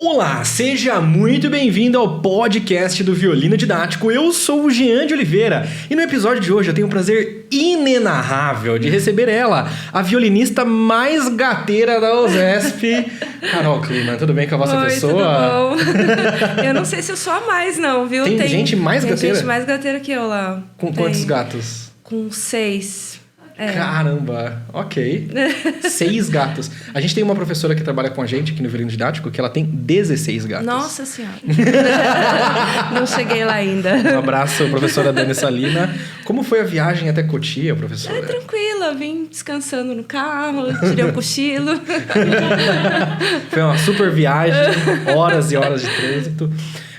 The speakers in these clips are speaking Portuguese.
Olá, seja muito bem-vindo ao podcast do Violino Didático. Eu sou o Jean de Oliveira e no episódio de hoje eu tenho o prazer inenarrável de receber ela, a violinista mais gateira da USESP, Carol Kliman. Tudo bem com a vossa pessoa? Tudo bom? Eu não sei se eu sou a mais não, viu? Tem gente mais gateira? Tem gente mais gateira que eu lá. Com quantos gatos? Com 6. Caramba, ok. 6 gatos. A gente tem uma professora que trabalha com a gente aqui no Violino Didático que ela tem 16 gatos. Nossa Senhora. Não cheguei lá ainda. Um abraço, professora Dani Salina. Como foi a viagem até Cotia, professora? Tranquila, vim descansando no carro, tirei um cochilo. Foi uma super viagem, horas e horas de trânsito.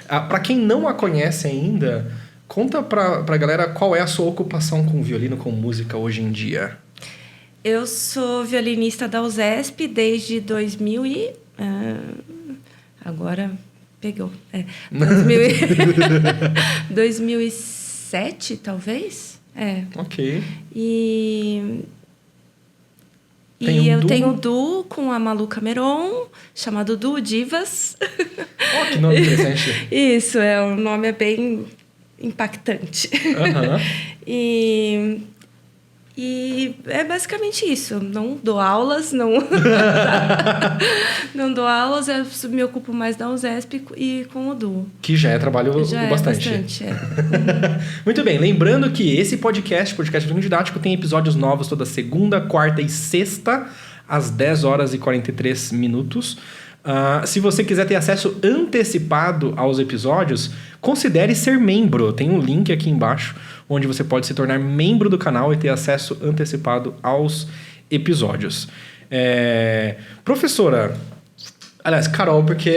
Para quem não a conhece ainda, conta pra galera qual é a sua ocupação com violino, com música hoje em dia. Eu sou violinista da USESP desde 2000 e... agora pegou. 2007, talvez? Ok. E eu tenho um duo com a Malu Cameron, chamado Duo Divas. Que nome interessante. Isso, o nome é bem impactante. Uhum. E é basicamente isso. Não dou aulas, não dou aulas, eu me ocupo mais da USESP e com o duo. Que já é trabalho bastante. Muito bem, lembrando que esse podcast Violino Didático, tem episódios novos toda segunda, quarta e sexta, às 10 horas e 43 minutos. Se você quiser ter acesso antecipado aos episódios, considere ser membro. Tem um link aqui embaixo onde você pode se tornar membro do canal e ter acesso antecipado aos episódios. Professora, aliás, Carol, porque...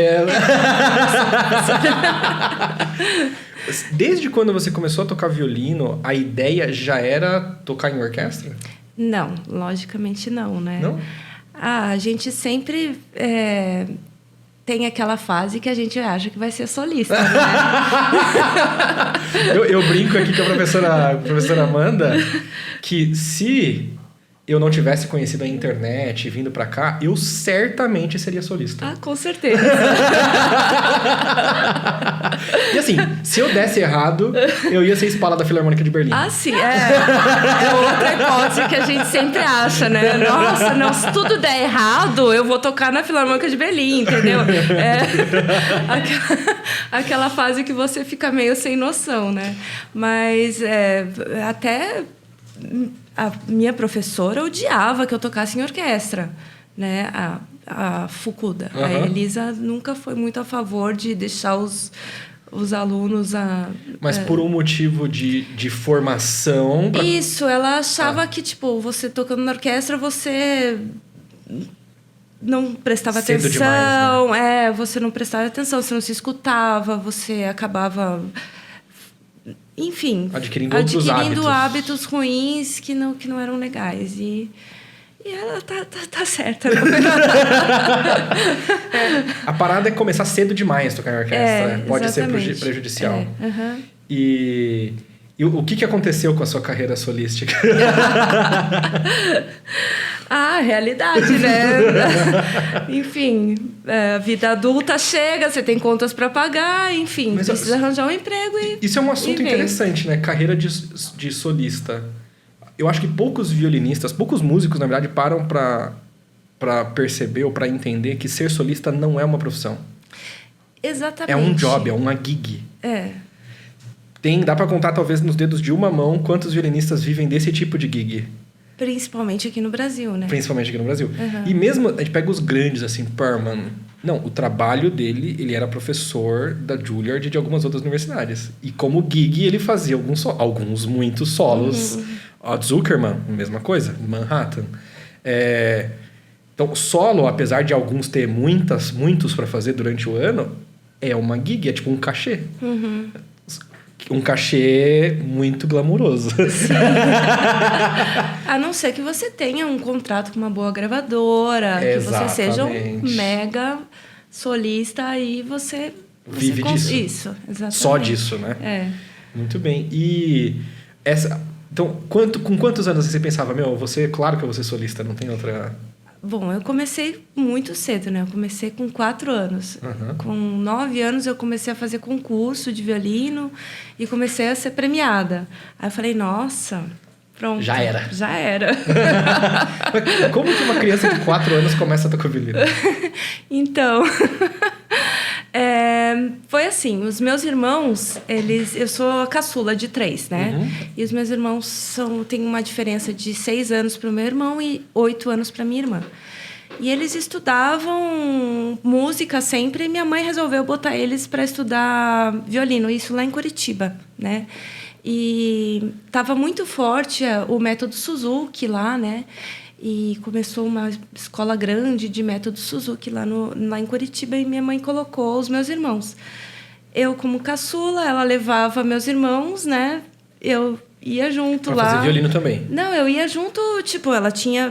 Desde quando você começou a tocar violino, a ideia já era tocar em orquestra? Não, logicamente não, né? Não? A gente sempre tem aquela fase que a gente acha que vai ser solista, né? eu brinco aqui com a professora Amanda que se eu não tivesse conhecido a internet e vindo pra cá, eu certamente seria solista. Com certeza. E assim, se eu desse errado, eu ia ser espalha da Filarmônica de Berlim. Sim. É outra hipótese que a gente sempre acha, né? Nossa, não, se tudo der errado, eu vou tocar na Filarmônica de Berlim, entendeu? Aquela fase que você fica meio sem noção, né? Mas até... A minha professora odiava que eu tocasse em orquestra, né? A Fukuda. Uhum. A Elisa nunca foi muito a favor de deixar os alunos... Mas por um motivo de formação... Isso, ela achava que, tipo, você tocando na orquestra, você não prestava Cedo atenção. Demais, né? Você não prestava atenção, você não se escutava, você acabava... Enfim, adquirindo outros hábitos ruins que não eram legais. E ela tá certa. A parada é começar cedo demais a tocar em orquestra. Pode exatamente. Ser prejudicial. Uhum. E o que aconteceu com a sua carreira solística? Realidade, né? Enfim, a vida adulta chega, você tem contas para pagar, enfim, precisa arranjar um emprego e... Isso é um assunto interessante, né? Carreira de solista. Eu acho que poucos violinistas, poucos músicos, na verdade, param para perceber ou para entender que ser solista não é uma profissão. Exatamente. É um job, é uma gig. Dá para contar, talvez, nos dedos de uma mão quantos violinistas vivem desse tipo de gig. Principalmente aqui no Brasil, né? Principalmente aqui no Brasil. Uhum. E mesmo, a gente pega os grandes, assim, Perlman. Não, o trabalho dele, ele era professor da Juilliard e de algumas outras universidades. E como gig, ele fazia muitos solos. Uhum. O Zuckerman, mesma coisa, Manhattan. Então, solo, apesar de alguns ter muitos para fazer durante o ano, é uma gig, é tipo um cachê. Uhum. Um cachê muito glamuroso. Sim. A não ser que você tenha um contrato com uma boa gravadora, exatamente. Que você seja um mega solista e você vive disso. Isso, exatamente. Só disso, né? Muito bem. E então, com quantos anos você pensava, claro que eu vou ser solista, não tem outra... Bom, eu comecei muito cedo, né? Eu comecei com 4 anos. Uhum. Com 9 anos, eu comecei a fazer concurso de violino e comecei a ser premiada. Aí eu falei, nossa, pronto. Já era. Já era. Como que uma criança de 4 anos começa a tocar violino? Então, foi assim, os meus irmãos, eu sou a caçula de 3, né? Uhum. E os meus irmãos têm uma diferença de 6 anos para o meu irmão e 8 anos para minha irmã. E eles estudavam música sempre, e minha mãe resolveu botar eles para estudar violino, isso lá em Curitiba, né? E estava muito forte o método Suzuki lá, né? E começou uma escola grande de método Suzuki lá em Curitiba, e minha mãe colocou os meus irmãos. Eu, como caçula, ela levava meus irmãos, né? Eu ia junto pra lá. Fazer violino também? Não, eu ia junto, tipo,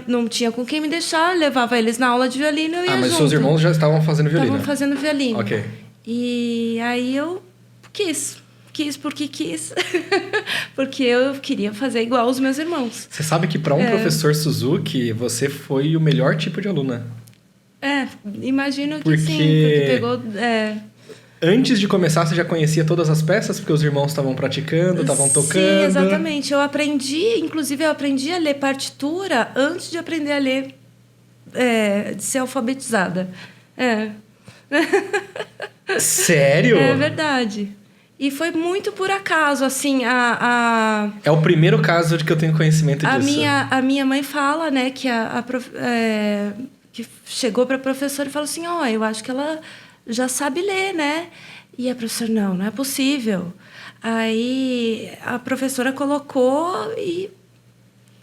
não tinha com quem me deixar, levava eles na aula de violino, eu ia junto. Mas seus irmãos já estavam fazendo violino? Estavam fazendo violino. Ok. E aí eu quis porque quis. Porque eu queria fazer igual os meus irmãos. Você sabe que para um professor Suzuki, você foi o melhor tipo de aluna. Imagino que sim, porque pegou... Antes de começar, você já conhecia todas as peças? Porque os irmãos estavam praticando, estavam tocando? Sim, exatamente. Eu aprendi a ler partitura antes de aprender a ler, de ser alfabetizada. Sério? É verdade. E foi muito por acaso, assim, É o primeiro caso de que eu tenho conhecimento disso. A minha mãe fala, né, que que chegou para a professora e falou assim, eu acho que ela já sabe ler, né? E a professora, não é possível. Aí a professora colocou e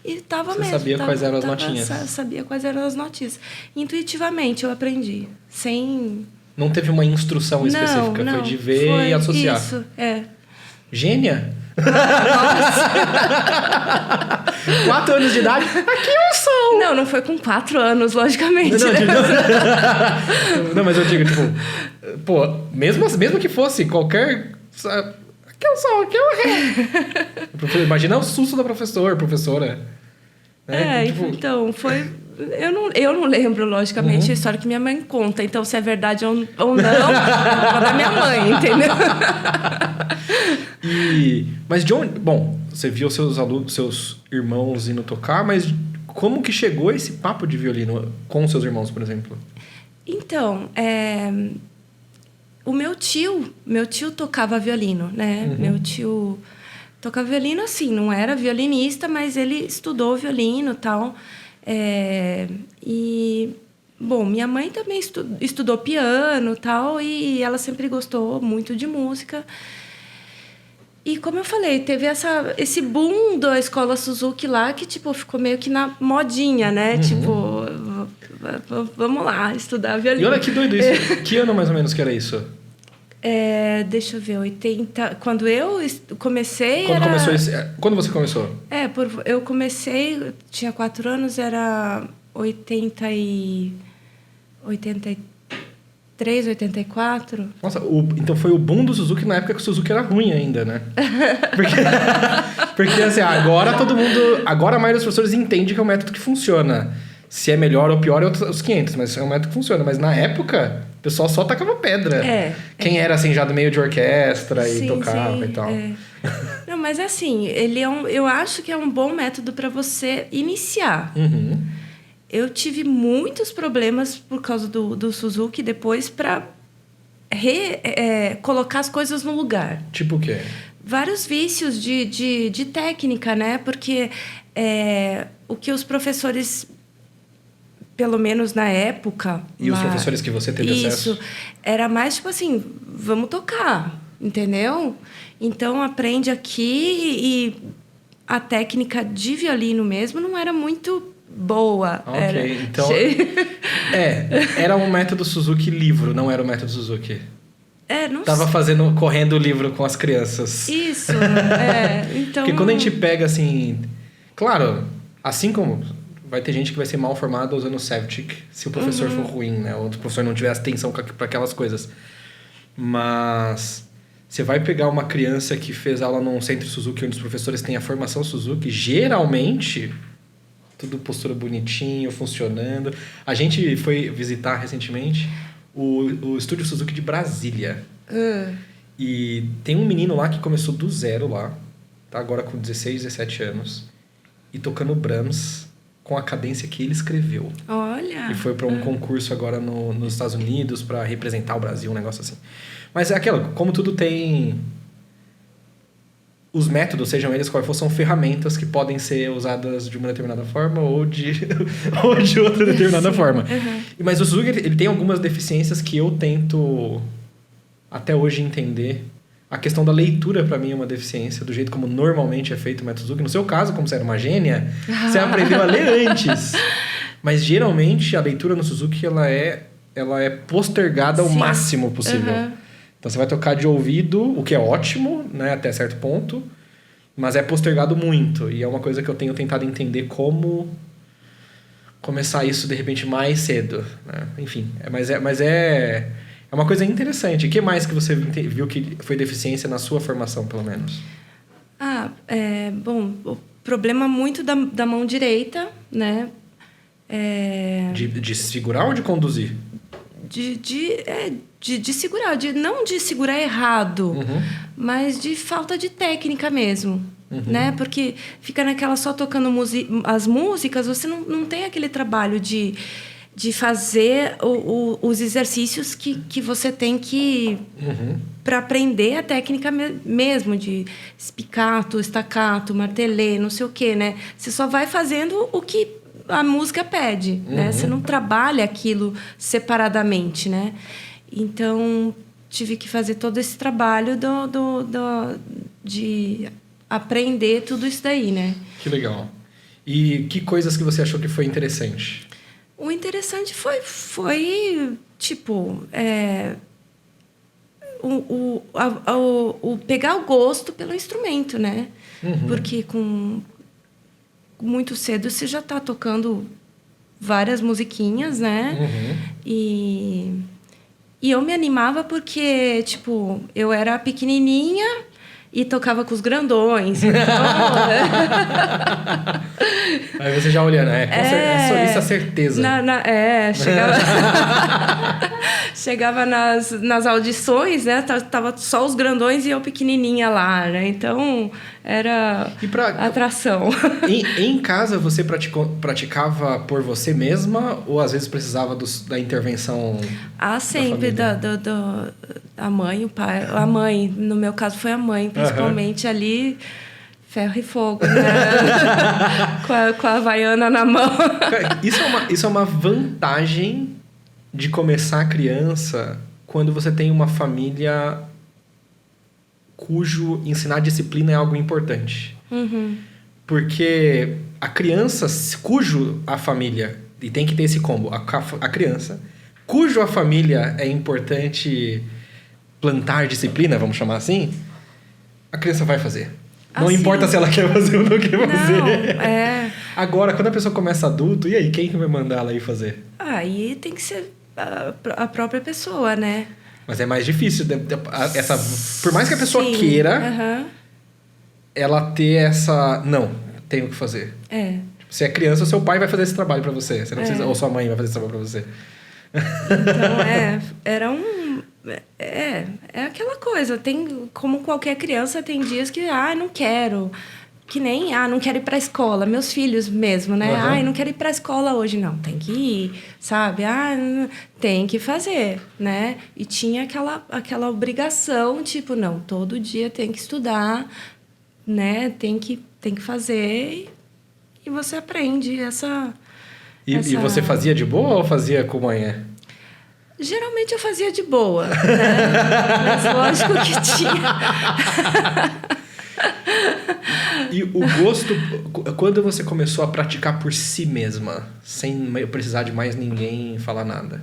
estava mesmo. Você sabia quais eram as notinhas? Sabia quais eram as notinhas. Intuitivamente eu aprendi, sem... Não teve uma instrução específica, não, foi de ver e associar. Isso, Gênia? Nossa! 4 anos de idade? Aqui é um som! Não foi com 4 anos, logicamente. Não, mas eu digo, tipo... Pô, mesmo que fosse qualquer... Aqui é um sol, aqui é um ré. Imagina o susto da professora. Então, foi... Eu não lembro, logicamente, a história que minha mãe conta. Então, se é verdade ou não, é da minha mãe, entendeu? Mas de onde... Bom, você viu seus irmãos indo tocar, mas como que chegou esse papo de violino com seus irmãos, por exemplo? Então, o meu tio tocava violino, né? Uhum. Meu tio tocava violino, assim, não era violinista, mas ele estudou violino e tal. Bom, minha mãe também estudou piano e tal, e ela sempre gostou muito de música. E como eu falei, teve esse boom da escola Suzuki lá, que tipo, ficou meio que na modinha, né? Uhum. Tipo, vamos lá, estudar violino. E olha que doido isso. Que ano mais ou menos que era isso? Deixa eu ver, 80... Quando eu comecei, Quando você começou? Eu comecei, eu tinha 4 anos, era 83, 84. Nossa, então foi o boom do Suzuki na época que o Suzuki era ruim ainda, né? Porque assim, agora a maioria dos professores entende que é um método que funciona. Se é melhor ou pior é os 500, mas é um método que funciona. Mas na época, o pessoal só tacava pedra. Quem era assim já do meio de orquestra e tocava e tal. Não, mas assim, eu acho que é um bom método para você iniciar. Uhum. Eu tive muitos problemas por causa do Suzuki depois para colocar as coisas no lugar. Tipo o quê? Vários vícios de técnica, né? Porque o que os professores, pelo menos na época... E os professores que você teve acesso? Isso. Era mais tipo assim, vamos tocar, entendeu? Então, aprende aqui e a técnica de violino mesmo não era muito boa. Ok, então... era um método Suzuki livro, não era o método Suzuki. Não Tava correndo o livro com as crianças. Isso, então... Porque quando a gente pega, assim... Claro, assim como... Vai ter gente que vai ser mal formada usando o Sevcik, se o professor for ruim, né? Ou o professor não tiver atenção para aquelas coisas. Mas... Você vai pegar uma criança que fez aula num centro Suzuki, onde os professores têm a formação Suzuki, geralmente... Tudo postura bonitinho, funcionando. A gente foi visitar recentemente o Estúdio Suzuki de Brasília. E tem um menino lá que começou do zero lá, tá agora com 16, 17 anos, e tocando Brahms com a cadência que ele escreveu. Olha! E foi para um concurso agora nos Estados Unidos para representar o Brasil, um negócio assim. Mas é aquilo, como tudo tem... Os métodos, sejam eles quais for, são ferramentas que podem ser usadas de uma determinada forma ou de outra determinada forma. Mas o Suzuki, ele tem algumas deficiências que eu tento até hoje entender. A questão da leitura, para mim, é uma deficiência, do jeito como normalmente é feito o método Suzuki. No seu caso, como você era uma gênia, você aprendeu a ler antes. Mas, geralmente, a leitura no Suzuki, ela é postergada ao máximo possível. Então, você vai tocar de ouvido, o que é ótimo, né, até certo ponto, mas é postergado muito. E é uma coisa que eu tenho tentado entender como começar isso, de repente, mais cedo. Né? Enfim, mas é uma coisa interessante. O que mais que você viu que foi deficiência na sua formação, pelo menos? Bom, o problema muito da mão direita, né? De segurar ou de conduzir? De segurar, não de segurar errado, mas de falta de técnica mesmo, né? Porque fica naquela só tocando as músicas, você não tem aquele trabalho de fazer os exercícios que você tem que... para aprender a técnica mesmo, de spiccato, staccato, martelê, não sei o quê, né? Você só vai fazendo o que a música pede, né? Você não trabalha aquilo separadamente, né? Então, tive que fazer todo esse trabalho de aprender tudo isso daí, né? Que legal. E que coisas que você achou que foi interessante? O interessante foi tipo... pegar o gosto pelo instrumento, né? Porque muito cedo você já está tocando várias musiquinhas, né? E eu me animava porque, tipo, eu era pequenininha e tocava com os grandões. Então... Aí você já olhando, solista certeza. Chegava... Chegava nas audições, né? Tava só os grandões e eu pequenininha lá, né? Então, era atração. Em casa, você praticava por você mesma ou às vezes precisava da intervenção sempre. A mãe, o pai. A mãe, no meu caso, foi a mãe, principalmente ali... Ferro e fogo, né? com a havaiana na mão. Cara, isso é uma vantagem de começar a criança quando você tem uma família cujo ensinar disciplina é algo importante. Porque a criança cujo a família, e tem que ter esse combo, a criança cujo a família é importante plantar disciplina, vamos chamar assim, a criança vai fazer. Não importa se ela quer fazer ou não quer fazer. Agora, quando a pessoa começa adulto, e aí? Quem que vai mandar ela ir fazer? Aí tem que ser a própria pessoa, né? Mas é mais difícil. Por mais que a pessoa queira, ela ter essa... Não, tenho que fazer. Tipo, se é criança, seu pai vai fazer esse trabalho pra você. Você não precisa, ou sua mãe vai fazer esse trabalho pra você. Então, era um... É aquela coisa, como qualquer criança, tem dias que, não quero, que nem, não quero ir pra escola, meus filhos mesmo, né? Não quero ir pra escola hoje, não, tem que ir, sabe? Tem que fazer, né? E tinha aquela obrigação, tipo, não, todo dia tem que estudar, né? Tem que fazer e você aprende essa... E você fazia de boa ou fazia com manhã? Geralmente eu fazia de boa, né? Mas lógico que tinha. E o gosto, quando você começou a praticar por si mesma, sem precisar de mais ninguém falar nada?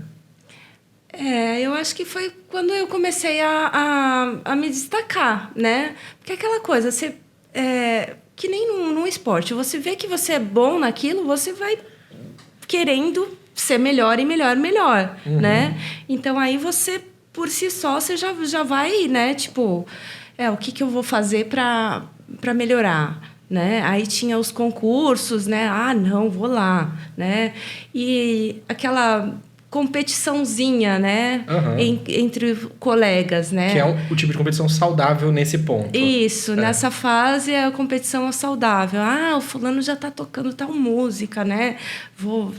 Eu acho que foi quando eu comecei a me destacar, né? Porque aquela coisa, que nem num esporte, você vê que você é bom naquilo, você vai querendo ser melhor e melhor, né? Então, aí você, por si só, você já vai, né? Tipo, o que eu vou fazer para melhorar, né? Aí tinha os concursos, né? Ah, não, vou lá, né? E aquela competiçãozinha, né? Entre colegas, né? Que é o tipo de competição saudável nesse ponto. Isso, nessa fase a competição é saudável. Ah, o fulano já tá tocando tal música, né? Vou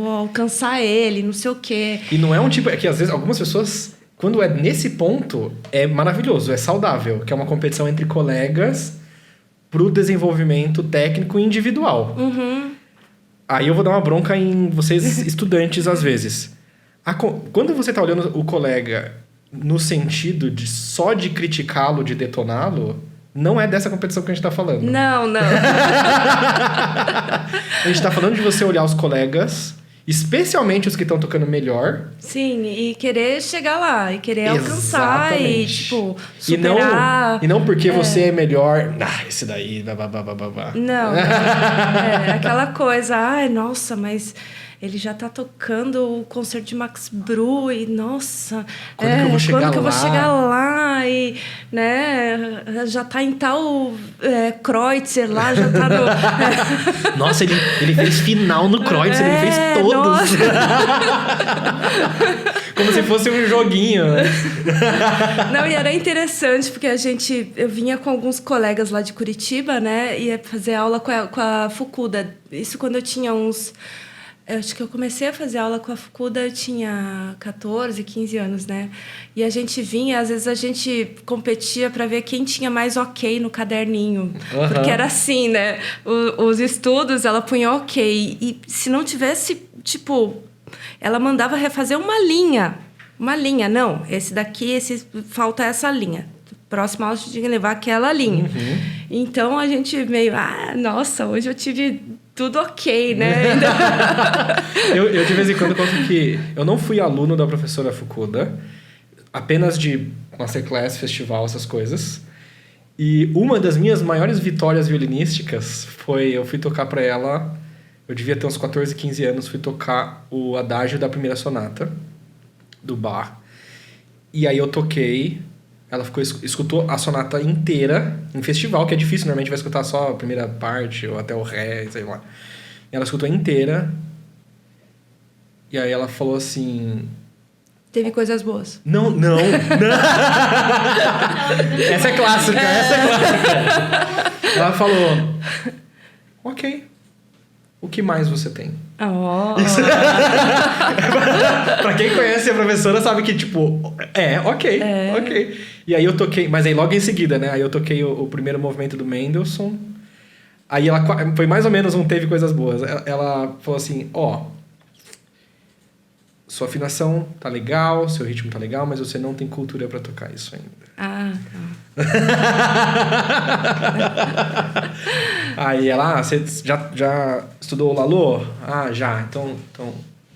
alcançar ele, não sei o quê. E não é um tipo... É que às vezes algumas pessoas, quando é nesse ponto, é maravilhoso, é saudável. Que é uma competição entre colegas pro desenvolvimento técnico individual. Aí eu vou dar uma bronca em vocês estudantes, às vezes. Quando você tá olhando o colega no sentido de só de criticá-lo, de detoná-lo, não é dessa competição que a gente tá falando. Não. A gente tá falando de você olhar os colegas, especialmente os que estão tocando melhor. Sim, e querer chegar lá, e querer alcançar, e, tipo, superar. E não porque você é melhor... esse daí... Não. Aquela coisa... Ai, nossa, mas... Ele já tá tocando o concerto de Max Bruch e, nossa... Quando que eu vou chegar lá? E, né... Já tá em tal Kreutzer lá, já tá no... Nossa, ele fez final no Kreutzer, ele fez todos. Como se fosse um joguinho, né? Não, e era interessante, porque eu vinha com alguns colegas lá de Curitiba, né? Ia fazer aula com a Fukuda. Isso quando eu tinha uns... Acho que eu comecei a fazer aula com a Fukuda, eu tinha 14, 15 anos, né? E a gente vinha, às vezes a gente competia para ver quem tinha mais ok no caderninho. Porque era assim, né? Os estudos, ela punha ok. E se não tivesse, tipo... Ela mandava refazer uma linha. Não, esse daqui, falta essa linha. Próxima aula a gente tinha que levar aquela linha. Então, a gente meio... nossa, hoje eu tive... Tudo ok, né? eu de vez em quando conto que eu não fui aluno da professora Fukuda, apenas de masterclass, festival, essas coisas. E uma das minhas maiores vitórias violinísticas foi... Eu fui tocar para ela... Eu devia ter uns 14, 15 anos. Fui tocar o adágio da primeira sonata do Bach. E aí eu toquei... Ela escutou a sonata inteira em festival, que é difícil, normalmente vai escutar só a primeira parte, ou até o ré, sei lá. E ela escutou inteira. E aí ela falou assim... Teve coisas boas. Não. Essa é clássica. Ela falou... Ok. O que mais você tem? Pra quem conhece a professora sabe que, tipo... Ok. E aí eu toquei... Mas aí logo em seguida, né? Aí eu toquei o primeiro movimento do Mendelssohn. Aí ela... Foi mais ou menos Teve Coisas Boas. Ela falou assim... Sua afinação tá legal, seu ritmo tá legal, mas você não tem cultura pra tocar isso ainda. Tá. Aí ela, você já estudou o Lalo? Já. Então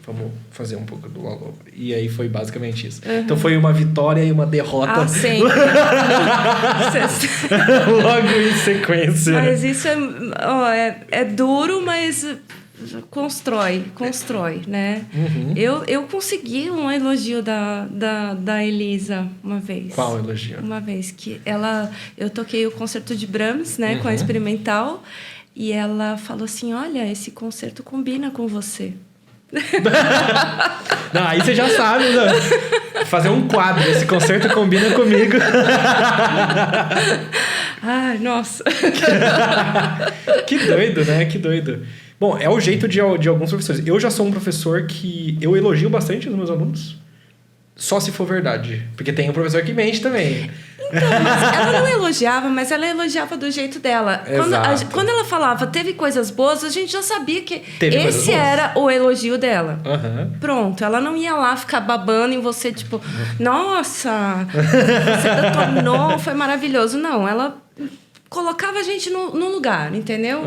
vamos fazer um pouco do Lalo. E aí foi basicamente isso. Então foi uma vitória e uma derrota. Sempre. Logo em sequência. Mas isso é duro, mas... Constrói, né? Eu consegui um elogio da Elisa uma vez. Qual elogio? Uma vez que eu toquei o concerto de Brahms, né, com a experimental, e ela falou assim: olha, esse concerto combina com você. Não, aí você já sabe, né? Fazer um quadro, esse concerto combina comigo. Ai, nossa. Que doido, né? Que doido. Bom, é o jeito de alguns professores. Eu já sou um professor que... Eu elogio bastante os meus alunos. Só se for verdade. Porque tem um professor que mente também. Então, mas ela não elogiava, mas ela elogiava do jeito dela. Quando ela falava teve coisas boas, a gente já sabia que esse era o elogio dela. Pronto, ela não ia lá ficar babando em você, tipo... Nossa, você detonou, foi maravilhoso. Não, ela colocava a gente no lugar, entendeu?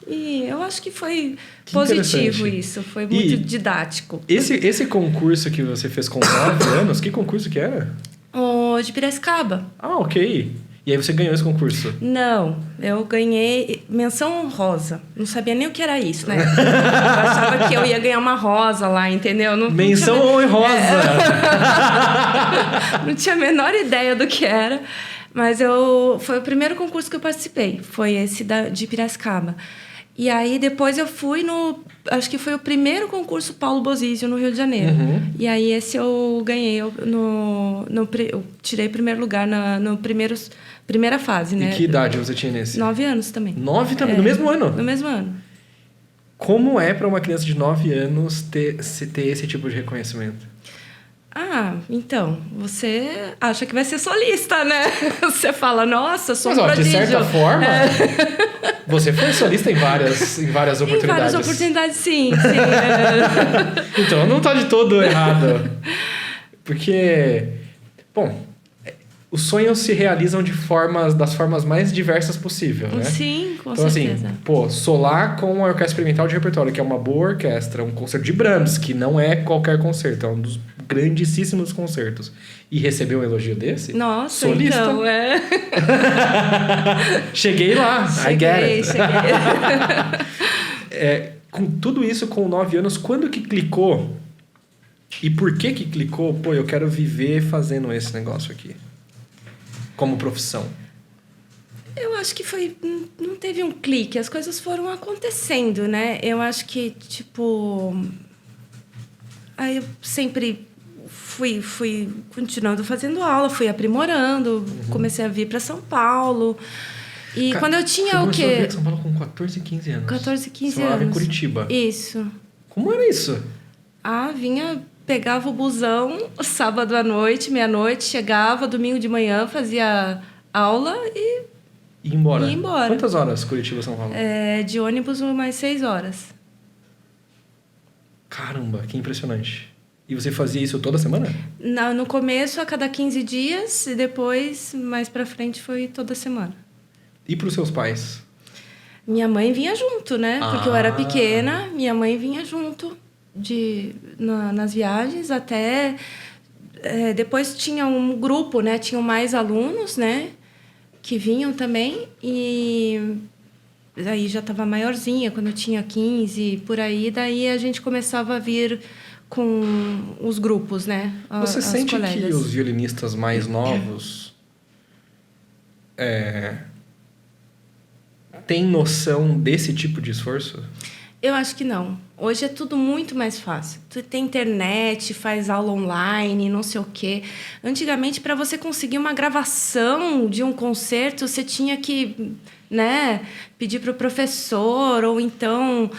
E eu acho que foi positivo isso. Foi muito didático. Esse concurso que você fez com 9 anos, que concurso que era? O de Piracicaba. Ok. E aí você ganhou esse concurso? Não, eu ganhei menção honrosa. Não sabia nem o que era isso, né? Eu achava que eu ia ganhar uma rosa lá, entendeu? Menção honrosa! Não tinha a menor ideia do que era. Mas foi o primeiro concurso que eu participei. Foi esse de Piracicaba. E aí, depois eu fui acho que foi o primeiro concurso Paulo Bozizio, no Rio de Janeiro. E aí, esse eu ganhei. Eu tirei primeiro lugar no primeira fase, né? E que idade você tinha nesse? 9 anos também. 9 também? No mesmo ano? No mesmo ano. Como é para uma criança de 9 anos ter esse tipo de reconhecimento? Então, você acha que vai ser solista, né? Você fala, nossa, sou um prodígio. De certa forma, você foi solista em várias oportunidades. Em várias oportunidades, sim. Então, não tá de todo errado. Porque, bom, os sonhos se realizam das formas mais diversas possível, né? Sim, com certeza. Então, assim, solar com a Orquestra Experimental de Repertório, que é uma boa orquestra, um concerto de Brahms, que não é qualquer concerto, é um dos grandíssimos concertos. E receber um elogio desse? Nossa, solista. Então, Cheguei lá, I get it. Cheguei. Com tudo isso, com 9 anos, quando que clicou? E por que clicou? Pô, eu quero viver fazendo esse negócio aqui. Como profissão. Eu acho que não teve um clique, as coisas foram acontecendo, né? Eu acho que, aí eu sempre fui continuando fazendo aula, fui aprimorando, comecei a vir para São Paulo. E quando eu tinha o quê? Você começou a vir para São Paulo com 14, 15 anos. 14, 15 anos. Você morava em Curitiba. Isso. Como era isso? Pegava o busão sábado à noite, meia-noite, chegava, domingo de manhã, fazia aula e ia embora. embora. Quantas horas Curitiba, São Paulo? De ônibus, mais 6 horas. Caramba, que impressionante. E você fazia isso toda semana? No começo, a cada 15 dias, e depois, mais pra frente, foi toda semana. E pros seus pais? Minha mãe vinha junto, né? Porque eu era pequena, minha mãe vinha junto nas viagens, até... depois tinha um grupo, né? Tinham mais alunos, né? Que vinham também. E aí já estava maiorzinha, quando eu tinha 15, por aí. Daí a gente começava a vir com os grupos, né? Você sente que os violinistas mais novos têm noção desse tipo de esforço? Eu acho que não. Hoje é tudo muito mais fácil. Tu tem internet, faz aula online, não sei o quê. Antigamente, para você conseguir uma gravação de um concerto, você tinha que, né, pedir para o professor, ou então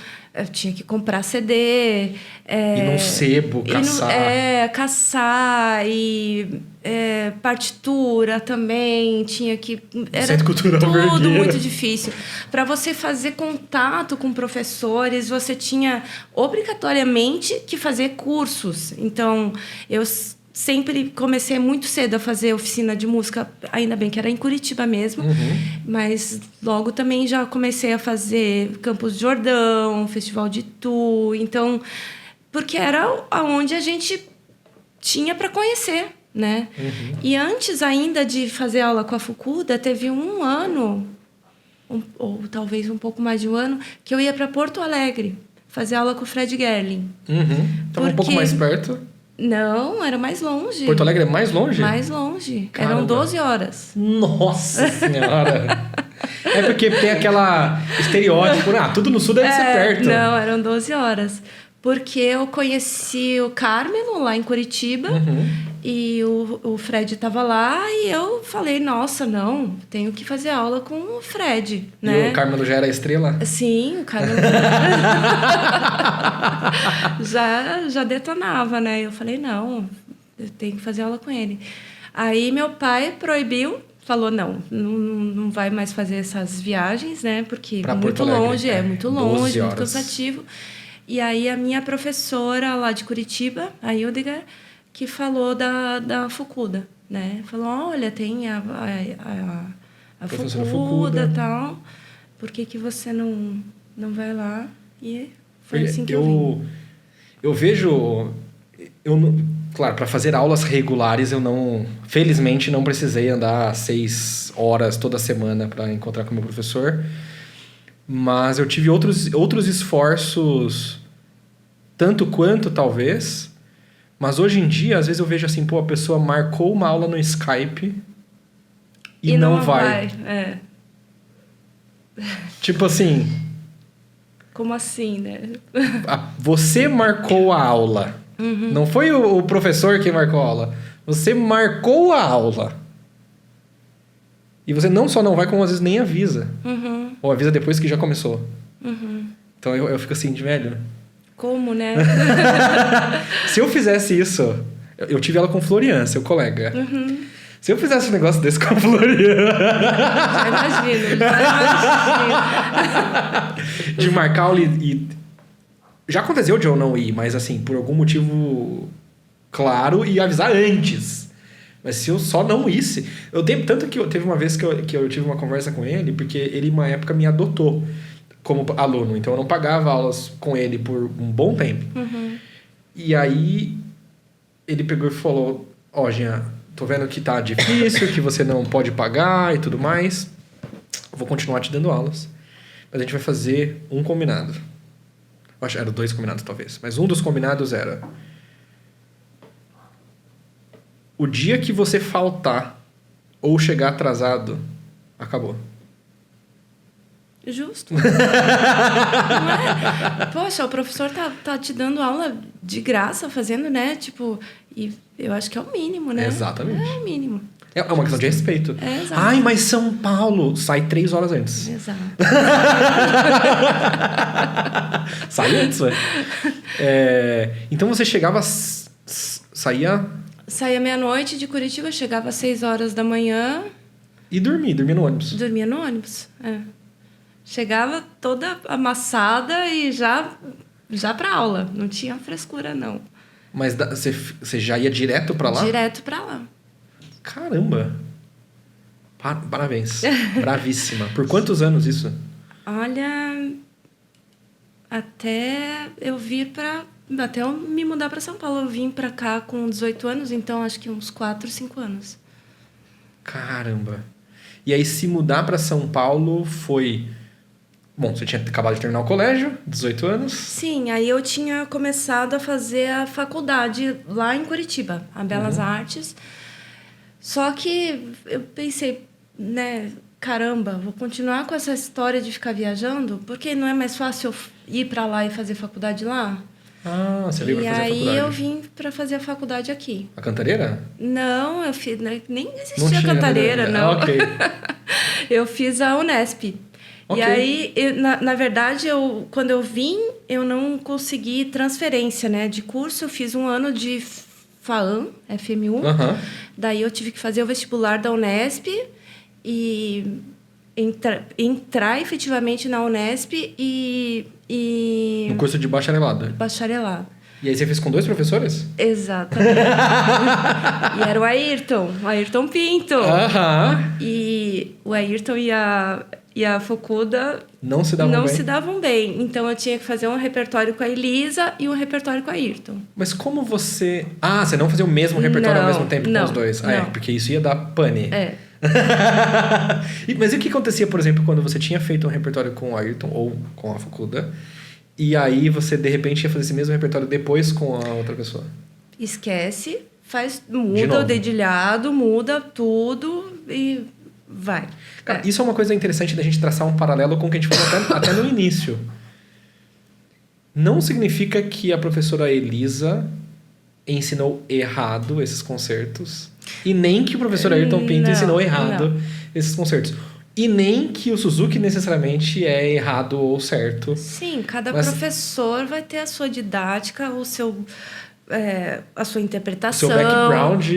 tinha que comprar CD. E num sebo, caçar. Caçar e partitura também. Tinha que... Era Centro Cultural tudo Vergueira. muito difícil. Para você fazer contato com professores, você tinha obrigatoriamente que fazer cursos. Então, eu sempre comecei muito cedo a fazer oficina de música, ainda bem que era em Curitiba mesmo, mas logo também já comecei a fazer Campos de Jordão, Festival de Itu, então, porque era onde a gente tinha para conhecer, né? E antes ainda de fazer aula com a Fukuda, teve um ano, ou talvez um pouco mais de um ano, que eu ia para Porto Alegre fazer aula com o Fred Gerling. Então, um pouco mais perto? Não, era mais longe. Porto Alegre é mais longe? Mais longe. Caramba. Eram 12 horas. Nossa Senhora! É porque tem aquela estereótipo, tudo no sul deve ser perto. Não, eram 12 horas. Porque eu conheci o Carmelo lá em Curitiba e o Fred estava lá e eu falei, nossa, não, tenho que fazer aula com o Fred, né? E o Carmelo já era estrela? Sim, o Carmelo já detonava, né? Eu falei, não, eu tenho que fazer aula com ele. Aí meu pai proibiu, falou, não vai mais fazer essas viagens, né? Porque pra muito Porto Alegre, longe, muito longe, muito horas. cansativo. E aí a minha professora lá de Curitiba, a Hildegard, que falou da Fukuda, né? Falou, olha, tem a Fukuda e tal, por que você não vai lá? E foi assim que eu vim. Eu vejo... Claro, para fazer aulas regulares, felizmente, não precisei andar 6 horas toda semana para encontrar com o meu professor. Mas eu tive outros esforços, tanto quanto, talvez. Mas hoje em dia, às vezes eu vejo assim, a pessoa marcou uma aula no Skype e não vai. É. Tipo assim... Como assim, né? Você marcou a aula. Uhum. Não foi o professor que marcou a aula. Você marcou a aula. E você não só não vai, como às vezes nem avisa. Uhum. Ou avisa depois que já começou. Uhum. Então eu fico assim, de velho... Como, né? Se eu fizesse isso... Eu tive ela com Florian, seu colega. Uhum. Se eu fizesse um negócio desse com a Florian... Já imagino. De marcar aula e... Já aconteceu de eu não ir, mas assim, por algum motivo claro e avisar antes. Mas se eu só não isse... Tanto que teve uma vez que eu tive uma conversa com ele, porque ele, uma época, me adotou como aluno. Então, eu não pagava aulas com ele por um bom tempo. Uhum. E aí, ele pegou e falou... Ó, Jean, tô vendo que tá difícil, que você não pode pagar e tudo mais. Vou continuar te dando aulas. Mas a gente vai fazer um combinado. Eu acho que eram 2 combinados, talvez. Mas um dos combinados era... O dia que você faltar ou chegar atrasado, acabou. Justo. Não é? Poxa, o professor tá te dando aula de graça, fazendo, né? Tipo, e eu acho que é o mínimo, né? Exatamente. É o mínimo. É uma questão de respeito. É, exato. Ai, mas São Paulo sai 3 horas antes. Exato. Sai antes, velho. Então você chegava... Saía meia-noite de Curitiba, chegava às 6 horas da manhã. E dormia no ônibus. Dormia no ônibus, Chegava toda amassada e já pra aula. Não tinha frescura, não. Mas você já ia direto pra lá? Direto pra lá. Caramba! Parabéns. Bravíssima. Por quantos anos isso? Olha... Até eu me mudar pra São Paulo. Eu vim pra cá com 18 anos, então acho que uns 4, 5 anos. Caramba! E aí, se mudar pra São Paulo foi... Bom, você tinha acabado de terminar o colégio, 18 anos. Sim, aí eu tinha começado a fazer a faculdade lá em Curitiba, a Belas Artes. Só que eu pensei, né, caramba, vou continuar com essa história de ficar viajando, porque não é mais fácil eu ir para lá e fazer faculdade lá? Ah, você veio para fazer a faculdade. E aí eu vim para fazer a faculdade aqui. A Cantareira? Não, eu fiz, nem existia a Cantareira, não. Ah, ok. Eu fiz a Unesp. Okay. E aí, na verdade, quando eu vim, eu não consegui transferência, né, de curso. Eu fiz um ano de FAAM, FMU. Daí eu tive que fazer o vestibular da Unesp e entrar efetivamente na Unesp e... No curso de bacharelado. Bacharelado. E aí você fez com 2 professores? Exatamente. E era o Ayrton Pinto. E o Ayrton e a Fukuda não se davam bem. Então eu tinha que fazer um repertório com a Elisa e um repertório com a Ayrton. Mas como você... Ah, você não fazia o mesmo repertório ao mesmo tempo com os dois? Não. Porque isso ia dar pane. Mas e o que acontecia, por exemplo, quando você tinha feito um repertório com o Ayrton ou com a Fukuda, e aí você, de repente, ia fazer esse mesmo repertório depois com a outra pessoa? Esquece, muda o dedilhado, muda tudo e vai. Cara, isso é uma coisa interessante da gente traçar um paralelo com o que a gente falou até no início. Não significa que a professora Elisa ensinou errado esses concertos, e nem que o professor Ayrton Pinto ensinou errado esses concertos. E nem que o Suzuki necessariamente é errado ou certo. Sim, cada professor vai ter a sua didática, a sua interpretação,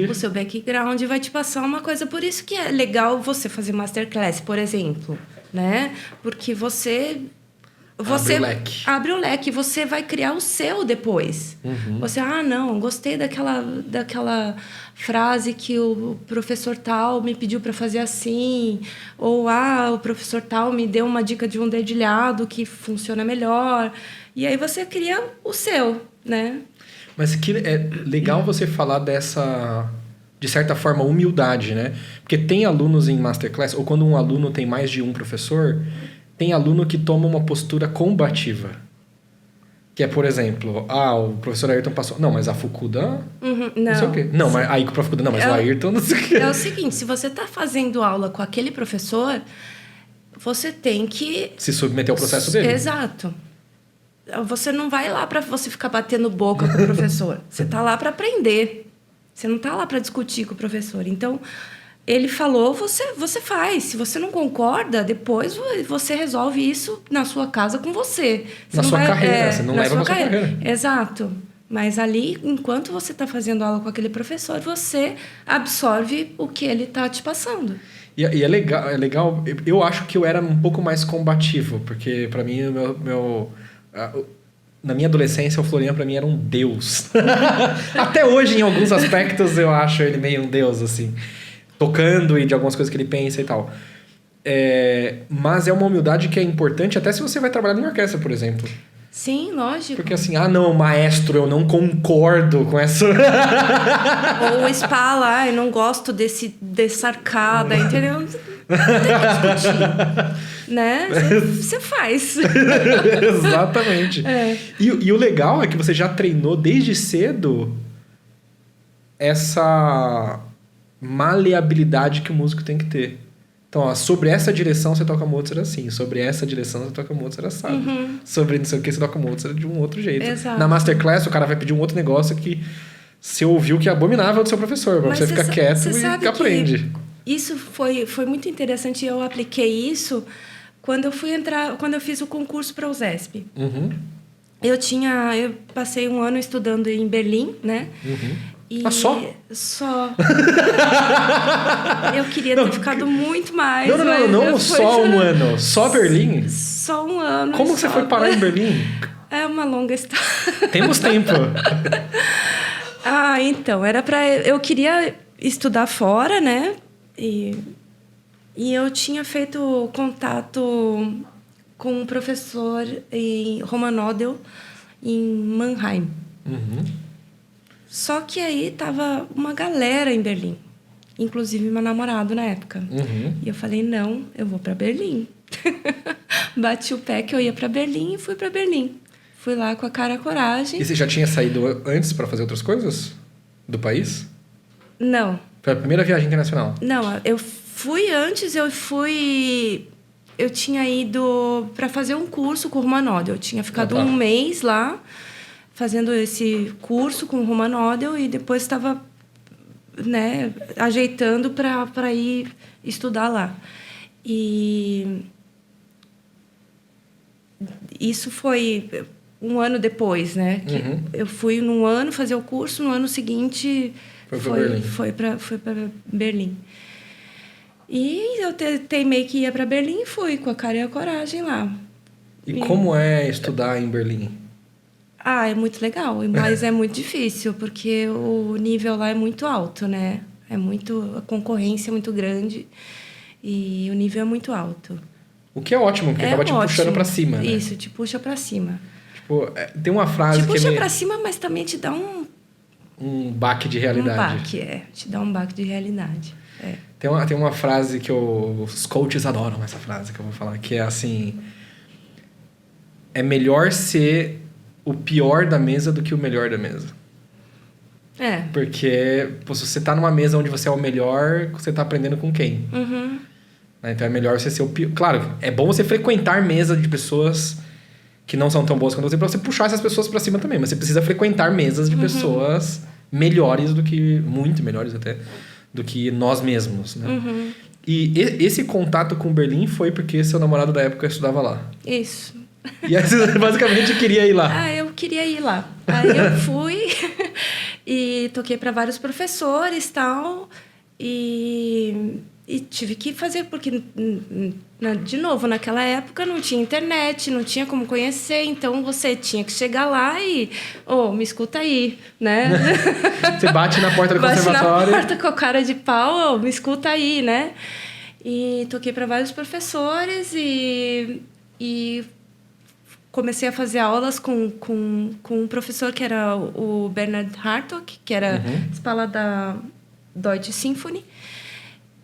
o seu background vai te passar uma coisa. Por isso que é legal você fazer masterclass, por exemplo, né? Porque você abre o leque, você vai criar o seu depois. Você, não, gostei daquela frase que o professor tal me pediu para fazer assim, ou o professor tal me deu uma dica de um dedilhado que funciona melhor. E aí você cria o seu, né? Mas que é legal você falar dessa, de certa forma, humildade, né? Porque tem alunos em masterclass, ou quando um aluno tem mais de um professor, tem aluno que toma uma postura combativa. Que é, por exemplo, o professor Ayrton passou... Não, mas a Fukuda... não sei o quê. Não, mas aí com o prof. Fukuda... Não, mas o Ayrton não sei o quê. É o seguinte, se você está fazendo aula com aquele professor, você tem que... Se submeter ao processo dele. Exato. Você não vai lá para você ficar batendo boca com o professor. Você está lá para aprender. Você não está lá para discutir com o professor. Então, ele falou, você faz. Se você não concorda, depois você resolve isso na sua casa com você. Na sua carreira, você não leva na sua carreira. Exato. Mas ali, enquanto você está fazendo aula com aquele professor, você absorve o que ele está te passando. E é legal. Eu acho que eu era um pouco mais combativo, porque para mim, na minha adolescência, o Florian para mim era um deus. Até hoje, em alguns aspectos, eu acho ele meio um deus, assim. Tocando e de algumas coisas que ele pensa e tal. Mas é uma humildade que é importante, até se você vai trabalhar numa orquestra, por exemplo. Sim, lógico. Porque assim, não, maestro, eu não concordo com essa... Ou o spa lá, eu não gosto dessa arcada, entendeu? Não tem que discutir, né? Você faz. Exatamente. E o legal é que você já treinou desde cedo essa maleabilidade que o músico tem que ter. Então, sobre essa direção você toca Mozart assim, sobre essa direção você toca Mozart assado. Sobre não sei o que você toca Mozart de um outro jeito. Exato. Na Masterclass, o cara vai pedir um outro negócio que você ouviu que é abominável do seu professor, mas você fica quieto e aprende. Isso foi muito interessante, eu apliquei isso quando eu fiz o concurso para a USESP. Eu passei um ano estudando em Berlim, né? Só? Só. Eu queria ter ficado muito mais. Não só um ano. Só Berlim? Só um ano. Como você foi parar em Berlim? É uma longa história. Temos tempo. Então, eu queria estudar fora, né? E eu tinha feito contato com um professor em Romanodel, em Mannheim. Só que aí tava uma galera em Berlim. Inclusive meu namorado na época. E eu falei, não, eu vou para Berlim. Bati o pé que eu ia para Berlim e fui para Berlim. Fui lá com a cara e a coragem. E você já tinha saído antes para fazer outras coisas? Do país? Não. Foi a primeira viagem internacional? Não, eu fui antes, eu tinha ido para fazer um curso com o Romanodel. Eu tinha ficado um mês lá, fazendo esse curso com o Romanodel e depois estava, né, ajeitando para ir estudar lá. E isso foi um ano depois, né? Que eu fui num ano fazer o curso, no ano seguinte foi para Berlim. E eu teimei que ia para Berlim e fui com a cara e a coragem lá. E como é estudar em Berlim? É muito legal, mas é muito difícil, porque o nível lá é muito alto, né? A concorrência é muito grande e o nível é muito alto. O que é ótimo, porque acaba te puxando pra cima, né? Isso, te puxa pra cima. Tipo, tem uma frase que... Te puxa pra cima, mas também te dá um baque de realidade. Te dá um baque de realidade. Tem uma frase que os coaches adoram, essa frase que eu vou falar, que é assim... É melhor ser o pior da mesa do que o melhor da mesa. Porque se você tá numa mesa onde você é o melhor, você tá aprendendo com quem? Então é melhor você ser o pior. Claro, é bom você frequentar mesa de pessoas que não são tão boas quanto você, pra você puxar essas pessoas pra cima também. Mas você precisa frequentar mesas de pessoas melhores muito melhores até, do que nós mesmos, né? E esse contato com Berlim foi porque seu namorado da época estudava lá. Isso. E aí você basicamente queria ir lá. Eu queria ir lá. Aí eu fui e toquei para vários professores e tal. E tive que fazer, porque, de novo, naquela época não tinha internet, não tinha como conhecer, então você tinha que chegar lá e... me escuta aí, né? Você bate na porta do conservatório. Bate na porta com a cara de pau, me escuta aí, né? E toquei para vários professores e comecei a fazer aulas com um professor que era o Bernhard Hartog, que era espala da Deutsche Symphony.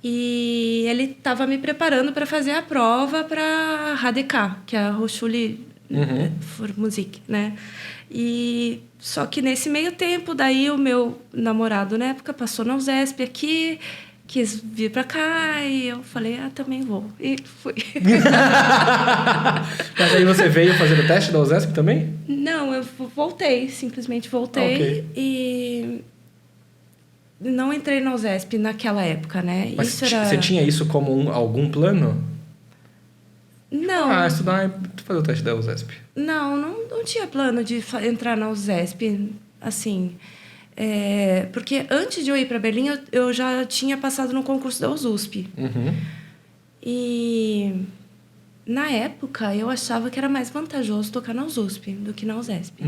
E ele estava me preparando para fazer a prova para a HDK, que é a Hochschule für Musik, né? E só que nesse meio tempo, daí o meu namorado na época passou na USESP aqui, quis vir pra cá e eu falei, também vou. E fui. Mas aí você veio fazer o teste da USESP também? Não, eu voltei, simplesmente voltei e não entrei na USESP naquela época, né? Mas você tinha isso como algum plano? Não. Estudar e fazer o teste da USESP. Não tinha plano de entrar na USESP, assim... porque antes de eu ir para Berlim, eu já tinha passado no concurso da USP. E na época eu achava que era mais vantajoso tocar na USP do que na USESP.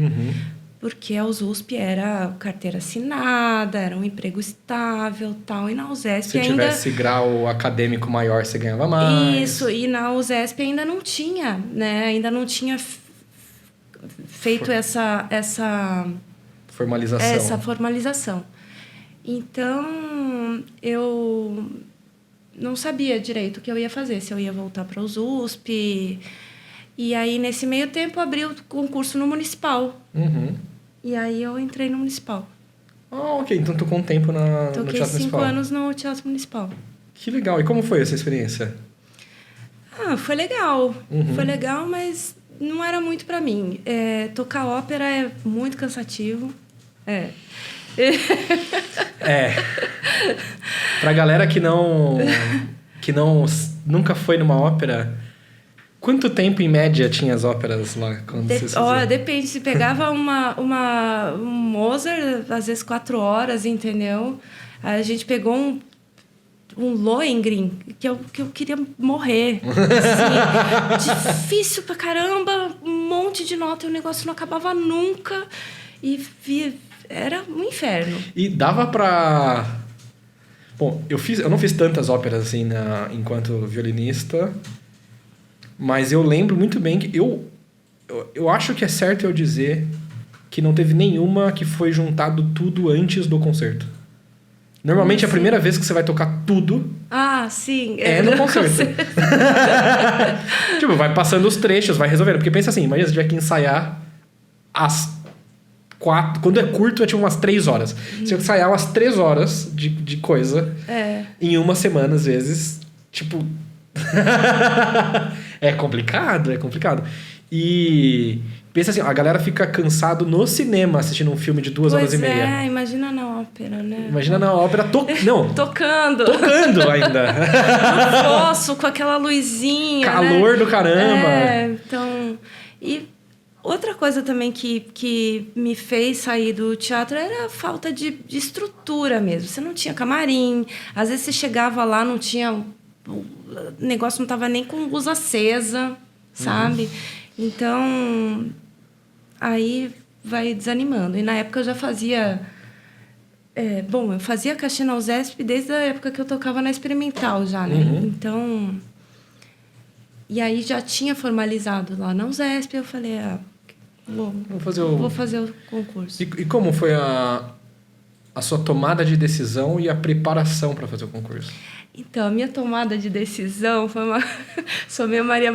Porque a USP era carteira assinada, era um emprego estável, tal, e na USESP se tivesse grau acadêmico maior, você ganhava mais. Isso, e na USESP ainda não tinha, né? Ainda não tinha feito essa formalização. Então, eu não sabia direito o que eu ia fazer, se eu ia voltar para a USP. E aí, nesse meio tempo, abri o concurso no Municipal. E aí, eu entrei no Municipal. Ok. Então, tu com tempo no Teatro Municipal. Toquei 5 anos no Teatro Municipal. Que legal. E como foi essa experiência? Foi legal. Foi legal, mas não era muito para mim. Tocar ópera é muito cansativo. Pra galera que nunca foi numa ópera, quanto tempo em média tinha as óperas lá? Depende, se pegava um Mozart, às vezes 4 horas, entendeu? A gente pegou um Lohengrin, que eu queria morrer. Assim, difícil pra caramba, um monte de nota, e o negócio não acabava nunca. E era um inferno. E dava pra... Bom, eu não fiz tantas óperas assim enquanto violinista, mas eu lembro muito bem que eu acho que é certo eu dizer que não teve nenhuma que foi juntado tudo antes do concerto. Normalmente, a primeira vez que você vai tocar tudo... sim. No concerto. Tipo, vai passando os trechos, vai resolvendo. Porque pensa assim, imagina se tiver que ensaiar às 4... Quando é curto, é tipo umas 3 horas. Você tem que ensaiar umas 3 horas de coisa em uma semana, às vezes. Tipo... É complicado. E... Pensa assim, a galera fica cansado no cinema assistindo um filme de 2 horas e meia. Imagina na ópera, né? Imagina na ópera tocando ainda. No fosso, com aquela luzinha, calor do caramba. Então... E outra coisa também que me fez sair do teatro era a falta de estrutura mesmo. Você não tinha camarim. Às vezes você chegava lá, não tinha... O negócio não estava nem com luz acesa, sabe? Então... Aí vai desanimando. E na época eu já fazia... eu fazia cachê na USESP desde a época que eu tocava na Experimental já, né? Então... E aí já tinha formalizado lá na USESP. Eu falei, vou fazer o concurso. E como foi a sua tomada de decisão e a preparação para fazer o concurso? Então, a minha tomada de decisão foi sou meio Maria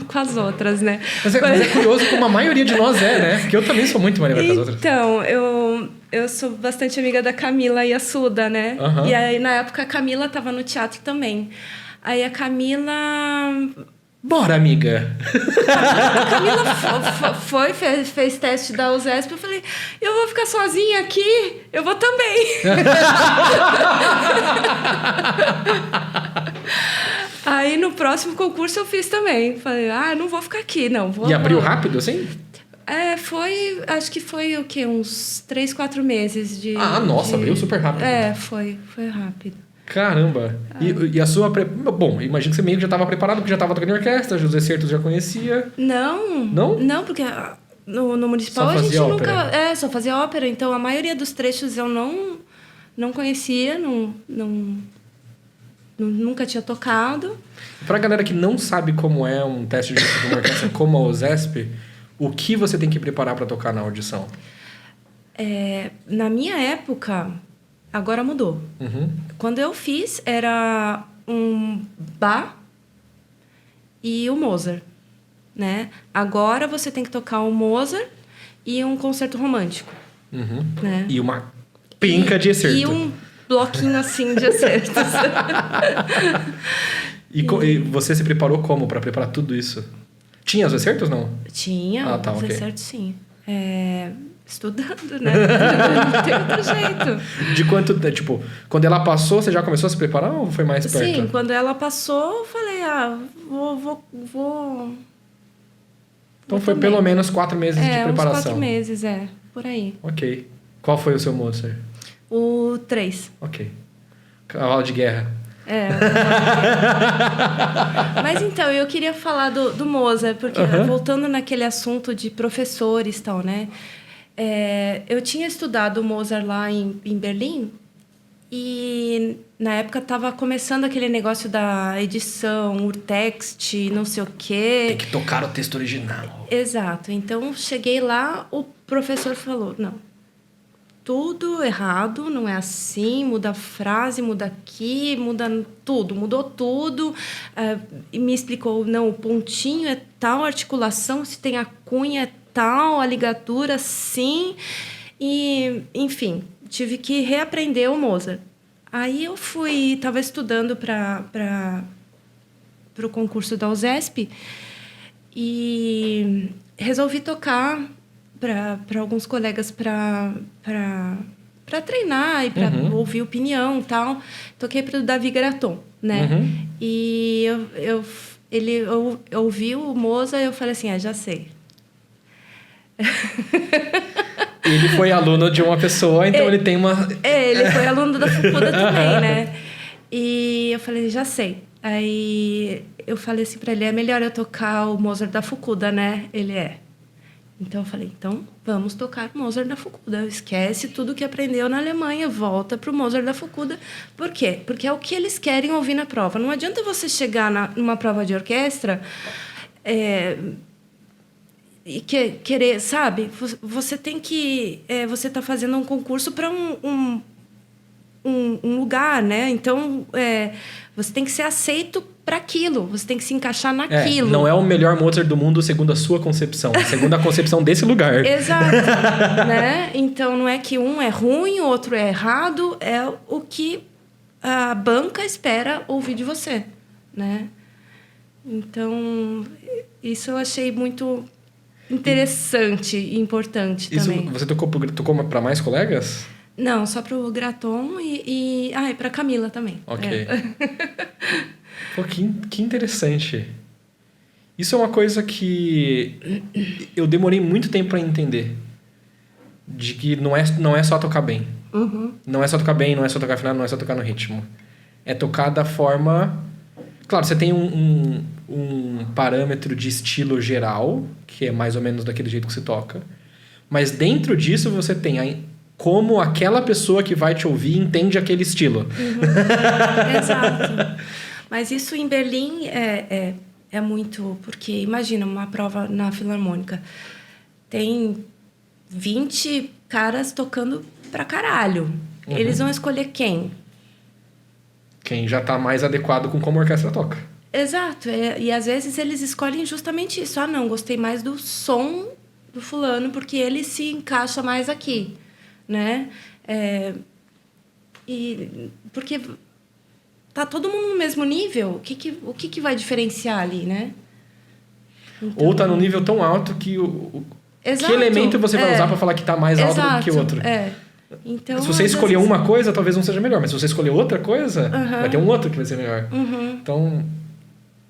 com as outras, né? Mas é curioso como a maioria de nós né? Porque eu também sou muito Maria com as outras. Então, eu sou bastante amiga da Camila Yassuda, né? E aí, na época, a Camila estava no teatro também. Aí a Camila... Bora, amiga! A Camila fez teste da USESP. Eu falei, eu vou ficar sozinha aqui? Eu vou também. Aí, no próximo concurso, eu fiz também. Falei, não vou ficar aqui, não. E abriu rápido, assim? Acho que foi o quê? Uns 3, 4 meses de... Nossa, abriu super rápido. Foi rápido. Caramba! E a sua... Bom, imagino que você meio que já estava preparado, porque já estava tocando em orquestra, José Certos já conhecia. Não? Não, porque no Municipal a gente nunca... Só fazia ópera. Então, a maioria dos trechos eu não conhecia, nunca tinha tocado. Pra galera que não sabe como é um teste de uma orquestra como a USESP, o que você tem que preparar para tocar na audição? Na minha época... Agora mudou. Quando eu fiz, era um Bach e o Mozart, né? Agora você tem que tocar um Mozart e um concerto romântico. Né? E uma penca de excerto. E um bloquinho assim de excertos. E você se preparou como para preparar tudo isso? Tinha os excertos, não? Tinha, tá, os ok. excertos sim. Estudando, né? Não tem outro jeito. De quanto, tipo, quando ela passou, você já começou a se preparar ou foi mais perto? Sim, quando ela passou, eu falei, vou Então foi pelo menos 4 meses de preparação. Uns 4 meses, por aí. Ok. Qual foi o seu Mozart? O 3. Ok. Cavalo de guerra. Mas então, eu queria falar do Mozart, porque voltando naquele assunto de professores e tal, né? Eu tinha estudado Mozart lá em Berlim e na época estava começando aquele negócio da edição, urtext, não sei o quê. Tem que tocar o texto original. Exato. Então, cheguei lá, o professor falou, não, tudo errado, não é assim, muda a frase, muda aqui, muda tudo, mudou tudo. E me explicou, não, o pontinho é tal, a articulação, se tem a cunha é tal, a ligatura sim. E, enfim, tive que reaprender o Mozart. Aí eu estava estudando para o concurso da USESP e resolvi tocar para alguns colegas para treinar e para ouvir opinião e tal. Toquei para o Davi Graton, né? E ele ouviu o Mozart e eu falei assim, já sei. Ele foi aluno de uma pessoa, então ele tem uma... ele foi aluno da Fukuda também, né? E eu falei, já sei. Aí eu falei assim para ele, é melhor eu tocar o Mozart da Fukuda, né? Ele Então eu falei, então vamos tocar Mozart da Fukuda. Esquece tudo que aprendeu na Alemanha, volta pro Mozart da Fukuda. Por quê? Porque é o que eles querem ouvir na prova. Não adianta você chegar numa prova de orquestra e querer, sabe? Você tem que... você está fazendo um concurso para um lugar, né? Então, você tem que ser aceito para aquilo. Você tem que se encaixar naquilo. Não é o melhor Mozart do mundo segundo a sua concepção. Segundo a concepção desse lugar. Exato. Né? Então, não é que um é ruim, o outro é errado. É o que a banca espera ouvir de você, né? Então, isso eu achei muito interessante e importante também. Você tocou para mais colegas? Não, só para o Graton e para Camila também. Ok. Pô, que interessante. Isso é uma coisa que eu demorei muito tempo para entender. De que não é só tocar bem. Não é só tocar bem, não é só tocar afinado, não é só tocar no ritmo. É tocar da forma... Claro, você tem um parâmetro de estilo geral, que é mais ou menos daquele jeito que você toca. Mas dentro disso você tem como aquela pessoa que vai te ouvir entende aquele estilo. Exato. Mas isso em Berlim é muito... Porque, imagina, uma prova na Filarmônica. Tem 20 caras tocando pra caralho. Eles vão escolher quem? Quem já está mais adequado com como a orquestra toca. Exato. E às vezes eles escolhem justamente isso. Não, gostei mais do som do fulano porque ele se encaixa mais aqui, né? Porque tá todo mundo no mesmo nível. O que vai diferenciar ali, né? Então... Ou tá num nível tão alto que que elemento você vai usar para falar que tá mais alto do que o outro? Então, se você escolher uma coisa, talvez não seja melhor. Mas se você escolher outra coisa, vai ter um outro que vai ser melhor. Então,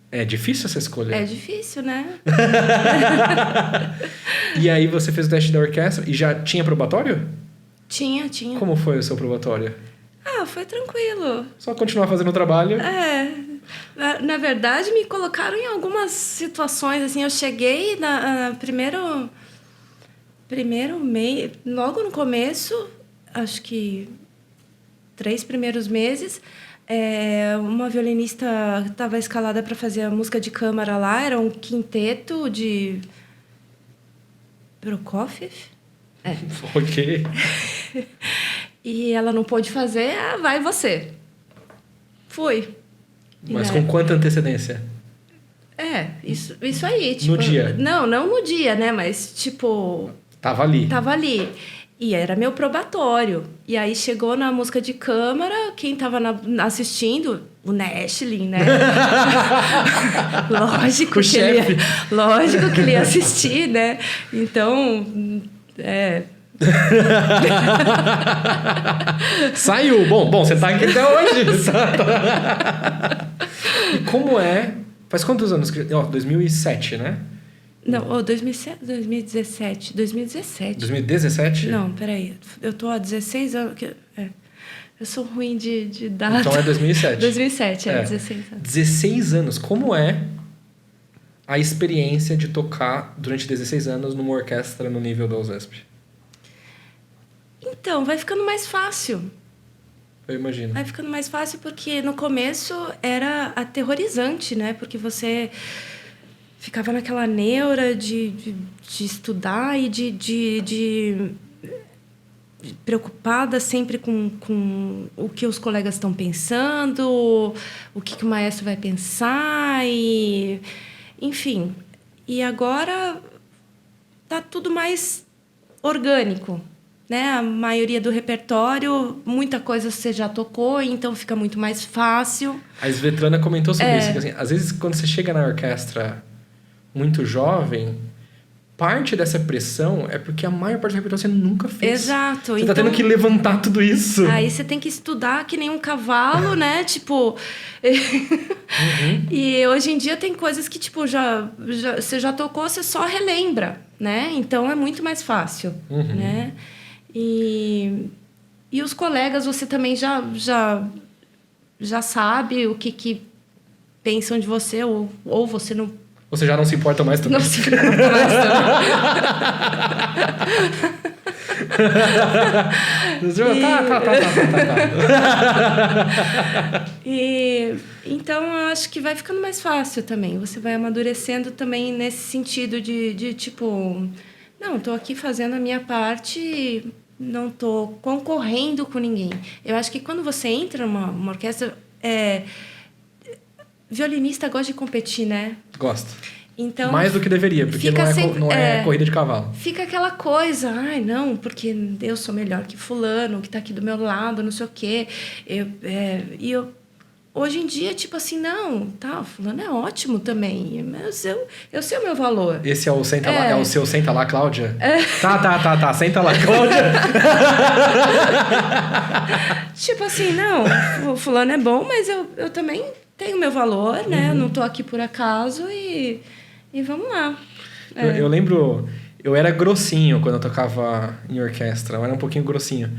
é difícil essa escolha. É difícil, né? E aí você fez o teste da orquestra e já tinha probatório? Tinha. Como foi o seu probatório? Foi tranquilo. Só continuar fazendo o trabalho? Na verdade, me colocaram em algumas situações, assim, eu cheguei primeiro mês, logo no começo, acho que 3 primeiros meses, uma violinista estava escalada para fazer a música de câmara lá, era um quinteto de Prokofiev. Ok. E ela não pôde fazer, vai você. Fui. Mas com quanta antecedência? Isso aí. Tipo, no dia? Não no dia, né? Mas, tipo... Tava ali. E era meu probatório. E aí chegou na música de câmara, quem tava assistindo, o Nestlin, né? Lógico que ele ia assistir, né? Então, Saiu. Bom, você tá aqui até hoje. E como é? Faz quantos anos? 2007, né? Não, 2017. 2017? Não, peraí. Eu tô há 16 anos... Eu sou ruim de data. Então é 2007. 2007, 16 anos. 16 anos. Como é a experiência de tocar durante 16 anos numa orquestra no nível da USESP? Então, vai ficando mais fácil. Eu imagino. Vai ficando mais fácil porque no começo era aterrorizante, né? Porque você ficava naquela neura de estudar e de preocupada sempre com o que os colegas estão pensando, o que o maestro vai pensar, enfim. E agora tá tudo mais orgânico, né? A maioria do repertório, muita coisa você já tocou, então fica muito mais fácil. A Svetlana comentou sobre isso, que assim, às vezes quando você chega na orquestra muito jovem, parte dessa pressão é porque a maior parte do repertório você nunca fez. Exato. Você tá tendo que levantar tudo isso. Aí você tem que estudar que nem um cavalo, né? Tipo... E hoje em dia tem coisas que, tipo, você já tocou, você só relembra, né? Então é muito mais fácil, né? E os colegas, você também já sabe o que pensam de você, ou você não... Você já não se importa mais também. Não se importa mais também. E então eu acho que vai ficando mais fácil também. Você vai amadurecendo também nesse sentido de tipo, não, estou aqui fazendo a minha parte, não estou concorrendo com ninguém. Eu acho que quando você entra numa orquestra, violinista gosta de competir, né? Gosto. Então, mais do que deveria, porque não é corrida de cavalo. Fica aquela coisa, não, porque eu sou melhor que fulano, que está aqui do meu lado, não sei o quê. Hoje em dia, tipo assim, não, tá, fulano é ótimo também, mas eu sei o meu valor. Esse é o Senta Lá, é o seu Senta Lá, Cláudia? Tá, Senta Lá, Cláudia. Tipo assim, não, o fulano é bom, mas eu também tenho o meu valor, né? Eu não tô aqui por acaso e vamos lá. Eu lembro, eu era grossinho quando eu tocava em orquestra, eu era um pouquinho grossinho.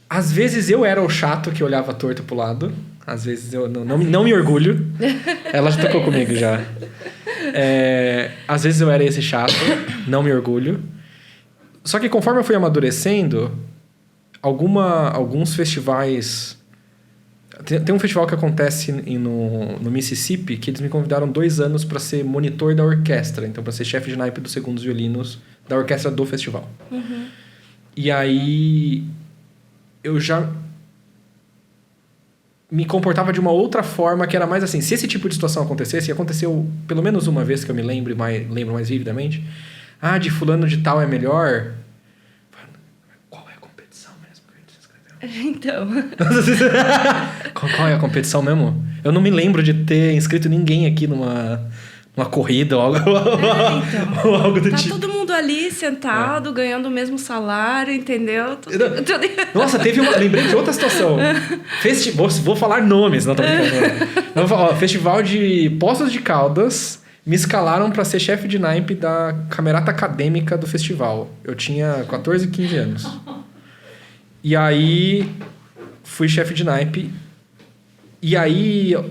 Às vezes eu era o chato que olhava torto pro lado, às vezes eu não me orgulho. Ela já tocou comigo já. Às vezes eu era esse chato, não me orgulho. Só que conforme eu fui amadurecendo, alguns festivais... Tem um festival que acontece no Mississippi que eles me convidaram 2 anos para ser monitor da orquestra. Então, para ser chefe de naipe dos segundos violinos da orquestra do festival. E aí, eu já me comportava de uma outra forma que era mais assim. Se esse tipo de situação acontecesse, e aconteceu pelo menos uma vez que eu me lembro mais vividamente. De fulano de tal é melhor... Então. Qual é a competição mesmo? Eu não me lembro de ter inscrito ninguém aqui numa corrida ou algo, ou algo do tipo. Tá todo mundo ali sentado, ganhando o mesmo salário, entendeu? Nossa, lembrei de outra situação. Vou falar nomes, não tô brincando. Festival de Poços de Caldas. Me escalaram para ser chefe de naipe da camerata acadêmica do festival. Eu tinha 14, 15 anos. E aí, fui chefe de naipe. E aí, eu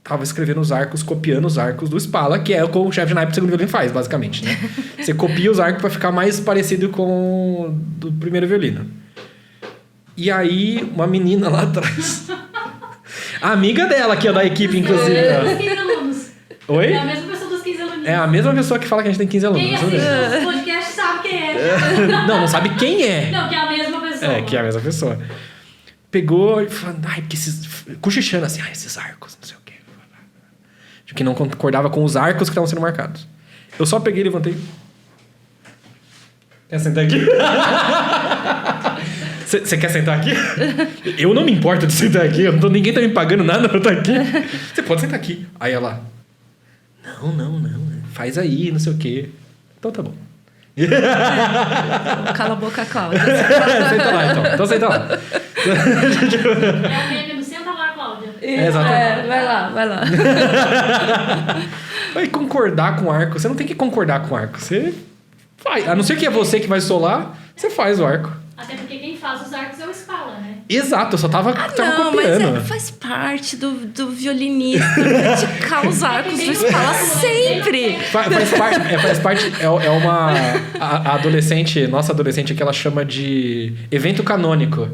tava escrevendo os arcos, copiando os arcos do Spala, que é o que o chefe de naipe do segundo violino faz, basicamente, né? Você copia os arcos para ficar mais parecido com o do primeiro violino. E aí, uma menina lá atrás... A amiga dela, que é da equipe, inclusive. É dos 15 alunos. Oi? É a mesma pessoa dos 15 alunos. É a mesma pessoa que fala que a gente tem 15 alunos. Quem assiste o podcast sabe quem é. Não sabe quem é. Não, que é a mesma pessoa. Que é a mesma pessoa. Pegou e falou, porque cochichando assim, esses arcos, não sei o quê. Que não concordava com os arcos que estavam sendo marcados. Eu só peguei e levantei. Quer sentar aqui? Você quer sentar aqui? Eu não me importo de sentar aqui. Ninguém tá me pagando nada pra eu estar aqui. Você pode sentar aqui. Aí ela... Não. Faz aí, não sei o quê. Então tá bom. Cala a boca, Cláudia. Senta lá, então. Então senta lá. É o meme do senta lá, Cláudia. Exatamente. Vai lá. Vai concordar com o arco. Você não tem que concordar com o arco. Você faz. A não ser que é você que vai solar, você faz o arco. Até porque quem faz os arcos é o Spala, né? Exato, eu só tava não, copiando. Mas faz parte do violinista praticar os arcos do Spala sempre. Faz parte. É uma. A adolescente, nossa adolescente, que ela chama de evento canônico.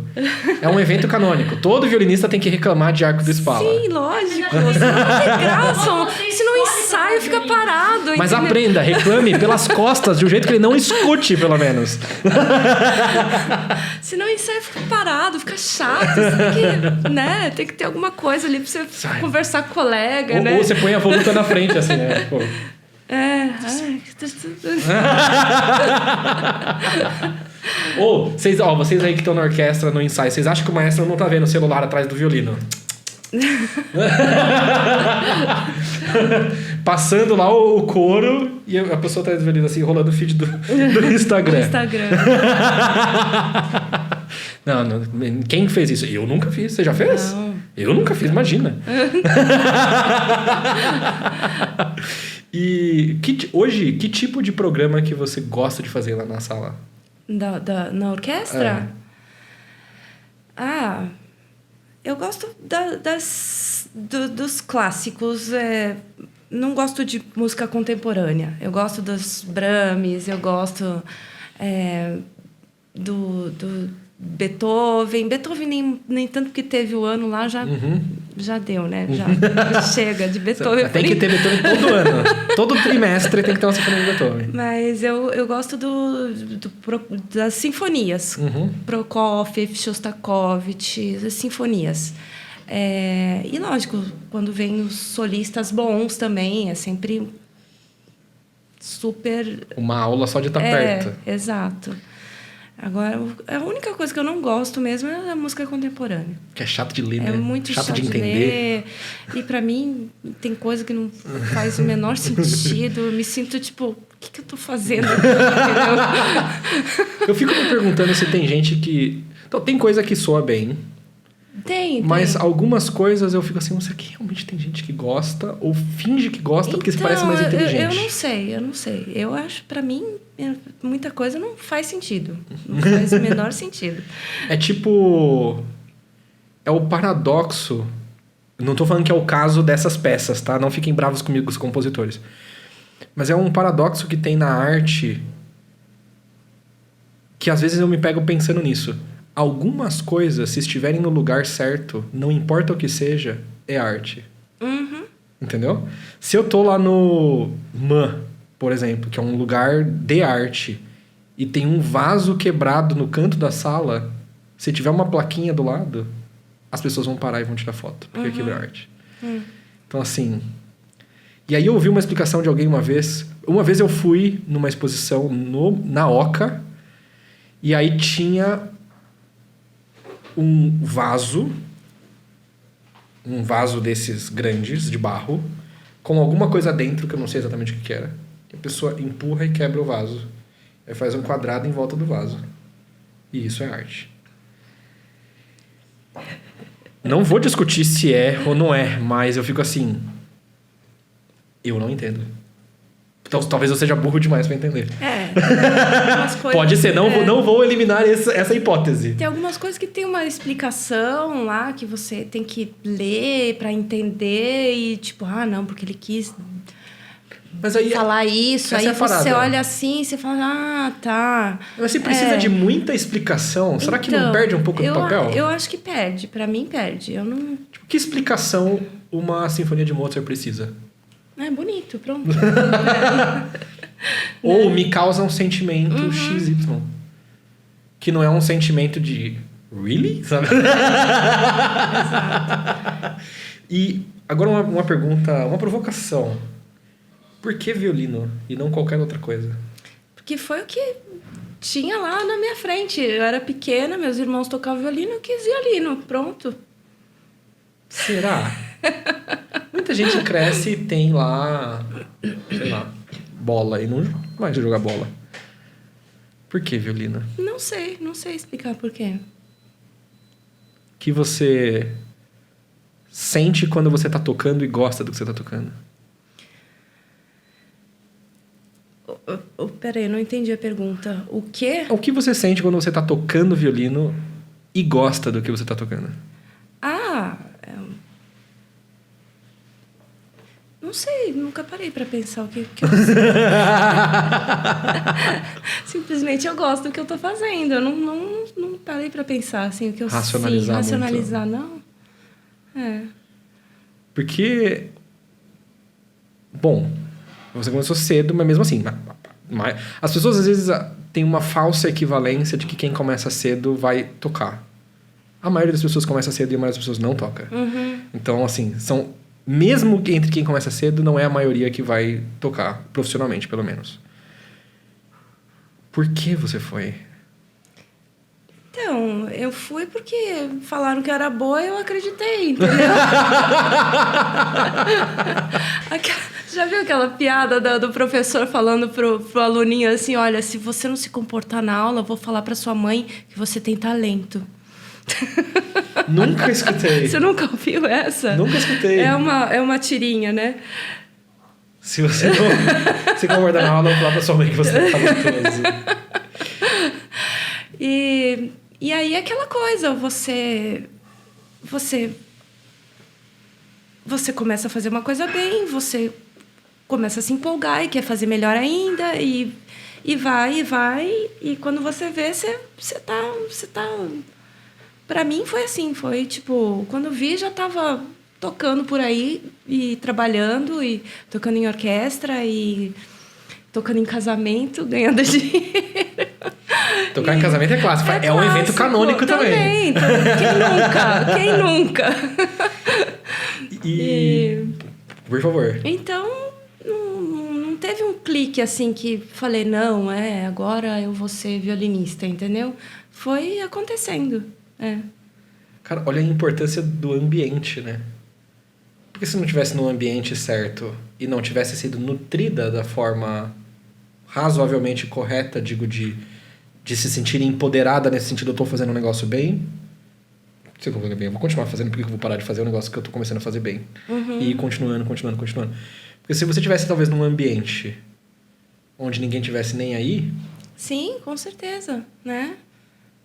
É um evento canônico. Todo violinista tem que reclamar de arco do Spala. Sim, lógico. Senão não tem graça. Se não ensaio, fica parado. Mas entendeu? aprenda, reclame pelas costas, de um jeito que ele não escute, pelo menos. Se não ensaio, fica parado, fica chato. Você tem que, né? Tem que ter alguma coisa ali pra você conversar com o colega, né? Ou você põe a voluta na frente, assim, né? Pô. Ou, vocês aí que estão na orquestra, no ensaio, vocês acham que o maestro não tá vendo o celular atrás do violino? Passando lá o coro e a pessoa atrás do violino, assim, rolando o feed do Instagram. Não, quem fez isso? Eu nunca fiz. Você já fez? Não. Eu nunca fiz, imagina. E hoje, que tipo de programa que você gosta de fazer lá na sala? Na orquestra? Eu gosto dos clássicos. Não gosto de música contemporânea. Eu gosto dos Brahms, eu gosto do Beethoven. Beethoven nem tanto que teve o ano lá, já deu, né? Já chega de Beethoven. Tem que ter Beethoven todo ano. Todo trimestre tem que ter uma sinfonia de Beethoven. Mas eu gosto das sinfonias. Prokofiev, Shostakovich, as sinfonias. E lógico, quando vem os solistas bons também, é sempre super... Uma aula só de estar perto. Exato. Agora, a única coisa que eu não gosto mesmo é a música contemporânea. Que é chato de ler, né? É muito chato de entender. E pra mim, tem coisa que não faz o menor sentido. Eu me sinto tipo, o que eu tô fazendo? Eu fico me perguntando se tem gente que... Então, tem coisa que soa bem. Tem. Mas algumas coisas eu fico assim, será que realmente tem gente que gosta ou finge que gosta porque se parece mais inteligente? Eu não sei. Eu acho, pra mim, muita coisa não faz sentido. Não faz o menor sentido. É tipo... É o paradoxo... Não tô falando que é o caso dessas peças, tá? Não fiquem bravos comigo, os compositores. Mas é um paradoxo que tem na arte que às vezes eu me pego pensando nisso. Algumas coisas, se estiverem no lugar certo, não importa o que seja, é arte. Entendeu? Se eu tô lá no MAN, por exemplo, que é um lugar de arte, e tem um vaso quebrado no canto da sala, se tiver uma plaquinha do lado, as pessoas vão parar e vão tirar foto, porque aquilo é arte. Então, assim... E aí eu ouvi uma explicação de alguém uma vez. Uma vez eu fui numa exposição na Oca, e aí tinha... um vaso desses grandes, de barro, com alguma coisa dentro, que eu não sei exatamente o que era. E a pessoa empurra e quebra o vaso. Aí faz um quadrado em volta do vaso. E isso é arte. Não vou discutir se é ou não é, mas eu fico assim... Eu não entendo. Então, talvez eu seja burro demais pra entender. Pode ser, não vou eliminar essa hipótese. Tem algumas coisas que tem uma explicação lá que você tem que ler pra entender e tipo, não, porque ele quis mas aí, falar isso. Aí você olha assim e você fala, tá. Mas você precisa de muita explicação. Será que não perde um pouco do papel? Eu acho que perde. Pra mim, perde. Eu não... Tipo, que explicação uma sinfonia de Mozart precisa? É bonito, pronto. Ou me causa um sentimento XY. Que não é um sentimento de... Really? Sabe? E agora uma pergunta, uma provocação. Por que violino e não qualquer outra coisa? Porque foi o que tinha lá na minha frente. Eu era pequena, meus irmãos tocavam violino, eu quis violino. Pronto. Será? Muita gente cresce e tem lá, sei lá, bola e não vai jogar bola. Por que violino? Não sei explicar por quê. O que você sente quando você tá tocando e gosta do que você tá tocando? Peraí, eu não entendi a pergunta. O quê? O que você sente quando você tá tocando violino e gosta do que você tá tocando? Não sei, nunca parei pra pensar o que eu simplesmente eu gosto do que eu tô fazendo. Eu não parei pra pensar assim, o que eu racionalizar, não. Porque, bom, você começou cedo, mas mesmo assim, as pessoas às vezes têm uma falsa equivalência de que quem começa cedo vai tocar. A maioria das pessoas começa cedo e a maioria das pessoas não toca. Então, assim, mesmo entre quem começa cedo, não é a maioria que vai tocar, profissionalmente, pelo menos. Por que você foi? Então, eu fui porque falaram que era boa e eu acreditei, entendeu? Já viu aquela piada do professor falando pro aluninho assim, olha, se você não se comportar na aula, eu vou falar pra sua mãe que você tem talento. Nunca escutei. Você nunca ouviu essa? Nunca escutei. É uma tirinha, né? Se você não se comportar na aula, eu vou falar pra sua mãe que você é talentoso. E aí é aquela coisa, você começa a fazer uma coisa bem, você começa a se empolgar e quer fazer melhor ainda, e vai, e quando você vê, você tá... Pra mim foi assim, foi tipo, quando eu vi já tava tocando por aí, e trabalhando, e tocando em orquestra, e tocando em casamento, ganhando dinheiro. Tocar em casamento é clássico. É um evento canônico também. Quem nunca? Por favor. Então, não teve um clique assim que falei, não, agora eu vou ser violinista, entendeu? Foi acontecendo, Cara, olha a importância do ambiente, né? Porque se não tivesse no ambiente certo e não tivesse sido nutrida da forma razoavelmente correta, digo, de se sentir empoderada nesse sentido, eu tô fazendo um negócio bem, se eu vou fazer bem, eu vou continuar fazendo, porque eu vou parar de fazer um negócio que eu tô começando a fazer bem. E ir continuando. Porque se você tivesse talvez num ambiente onde ninguém tivesse nem aí... Sim, com certeza, né?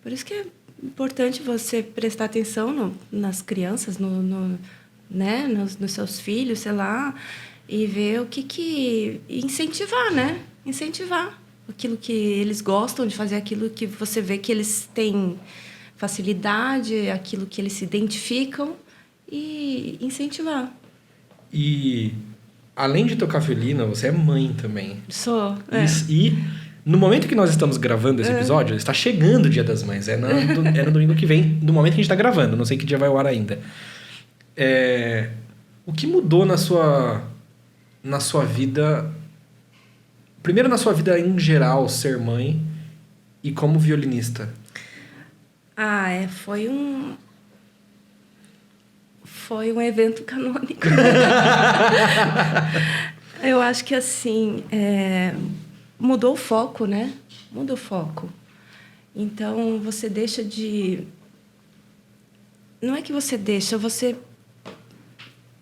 Por isso que é importante você prestar atenção nas crianças, né? nos seus filhos, sei lá, e ver o que incentivar, né? Incentivar aquilo que eles gostam de fazer, aquilo que você vê que eles têm facilidade, aquilo que eles se identificam, e incentivar. E além de tocar violino, você é mãe também. Sou. E no momento que nós estamos gravando esse episódio, está chegando o Dia das Mães. É no domingo que vem, no momento que a gente está gravando. Não sei que dia vai ao ar ainda. O que mudou na sua vida... Primeiro, na sua vida em geral, ser mãe e como violinista? Foi um evento canônico. Eu acho que, assim, mudou o foco, né? Muda o foco. Então, você deixa de... Não é que você deixa, você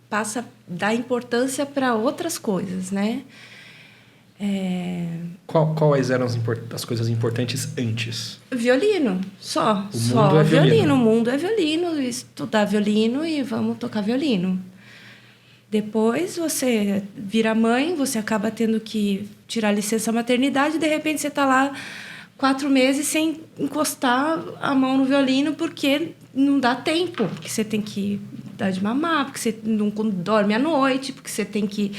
passa a dar importância para outras coisas, né? Quais eram as coisas importantes antes? Violino, só. O mundo é violino. O mundo é violino, estudar violino e vamos tocar violino. Depois você vira mãe, você acaba tendo que tirar licença maternidade, e de repente você está lá 4 meses sem encostar a mão no violino porque não dá tempo, porque você tem que dar de mamar, porque você não dorme à noite, porque você tem que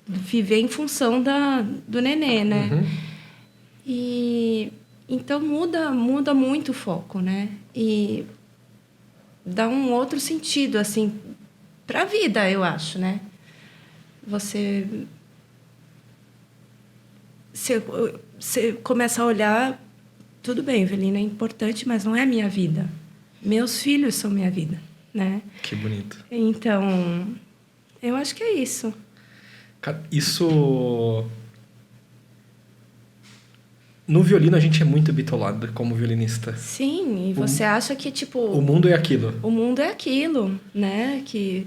viver em função do nenê, né? E então muda muito o foco, né? E dá um outro sentido, assim, para a vida, eu acho, né? Você começa a olhar, tudo bem, Evelina, é importante, mas não é minha vida. Meus filhos são minha vida, né? Que bonito. Então, eu acho que é isso. Cara, isso... No violino, a gente é muito bitolado como violinista. Sim, e você acha que, tipo... O mundo é aquilo. O mundo é aquilo, né? Que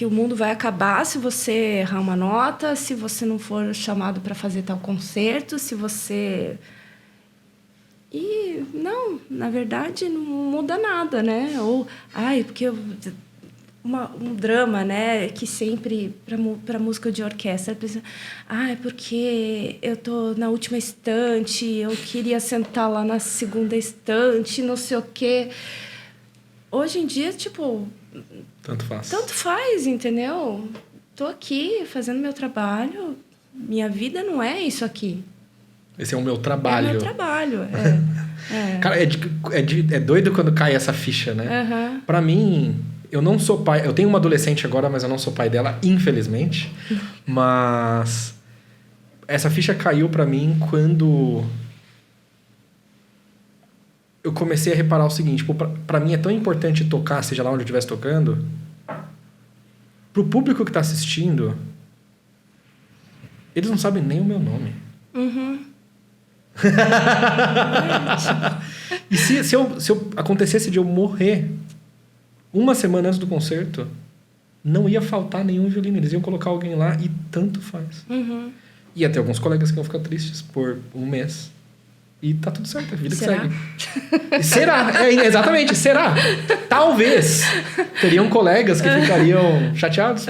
o mundo vai acabar se você errar uma nota, se você não for chamado para fazer tal concerto, se você... E, não, na verdade, não muda nada, né? Ou, porque... um drama, né, que sempre para música de orquestra, porque eu tô na última estante, eu queria sentar lá na segunda estante, não sei o quê. Hoje em dia, tipo, tanto faz, entendeu? Tô aqui fazendo meu trabalho, minha vida não é isso aqui. Esse é o meu trabalho. É o meu trabalho, Cara, é doido quando cai essa ficha, né? Uhum. Pra mim, eu não sou pai... Eu tenho uma adolescente agora, mas eu não sou pai dela, infelizmente. Mas essa ficha caiu pra mim quando eu comecei a reparar o seguinte. Pra mim é tão importante tocar, seja lá onde eu estivesse tocando. Pro público que tá assistindo, eles não sabem nem o meu nome. Uhum. E se eu acontecesse de eu morrer uma semana antes do concerto, não ia faltar nenhum violino. Eles iam colocar alguém lá e tanto faz. Uhum. Ia ter alguns colegas que iam ficar tristes por um mês. E tá tudo certo, a vida que segue. E será? Exatamente, será. Talvez teriam colegas que ficariam chateados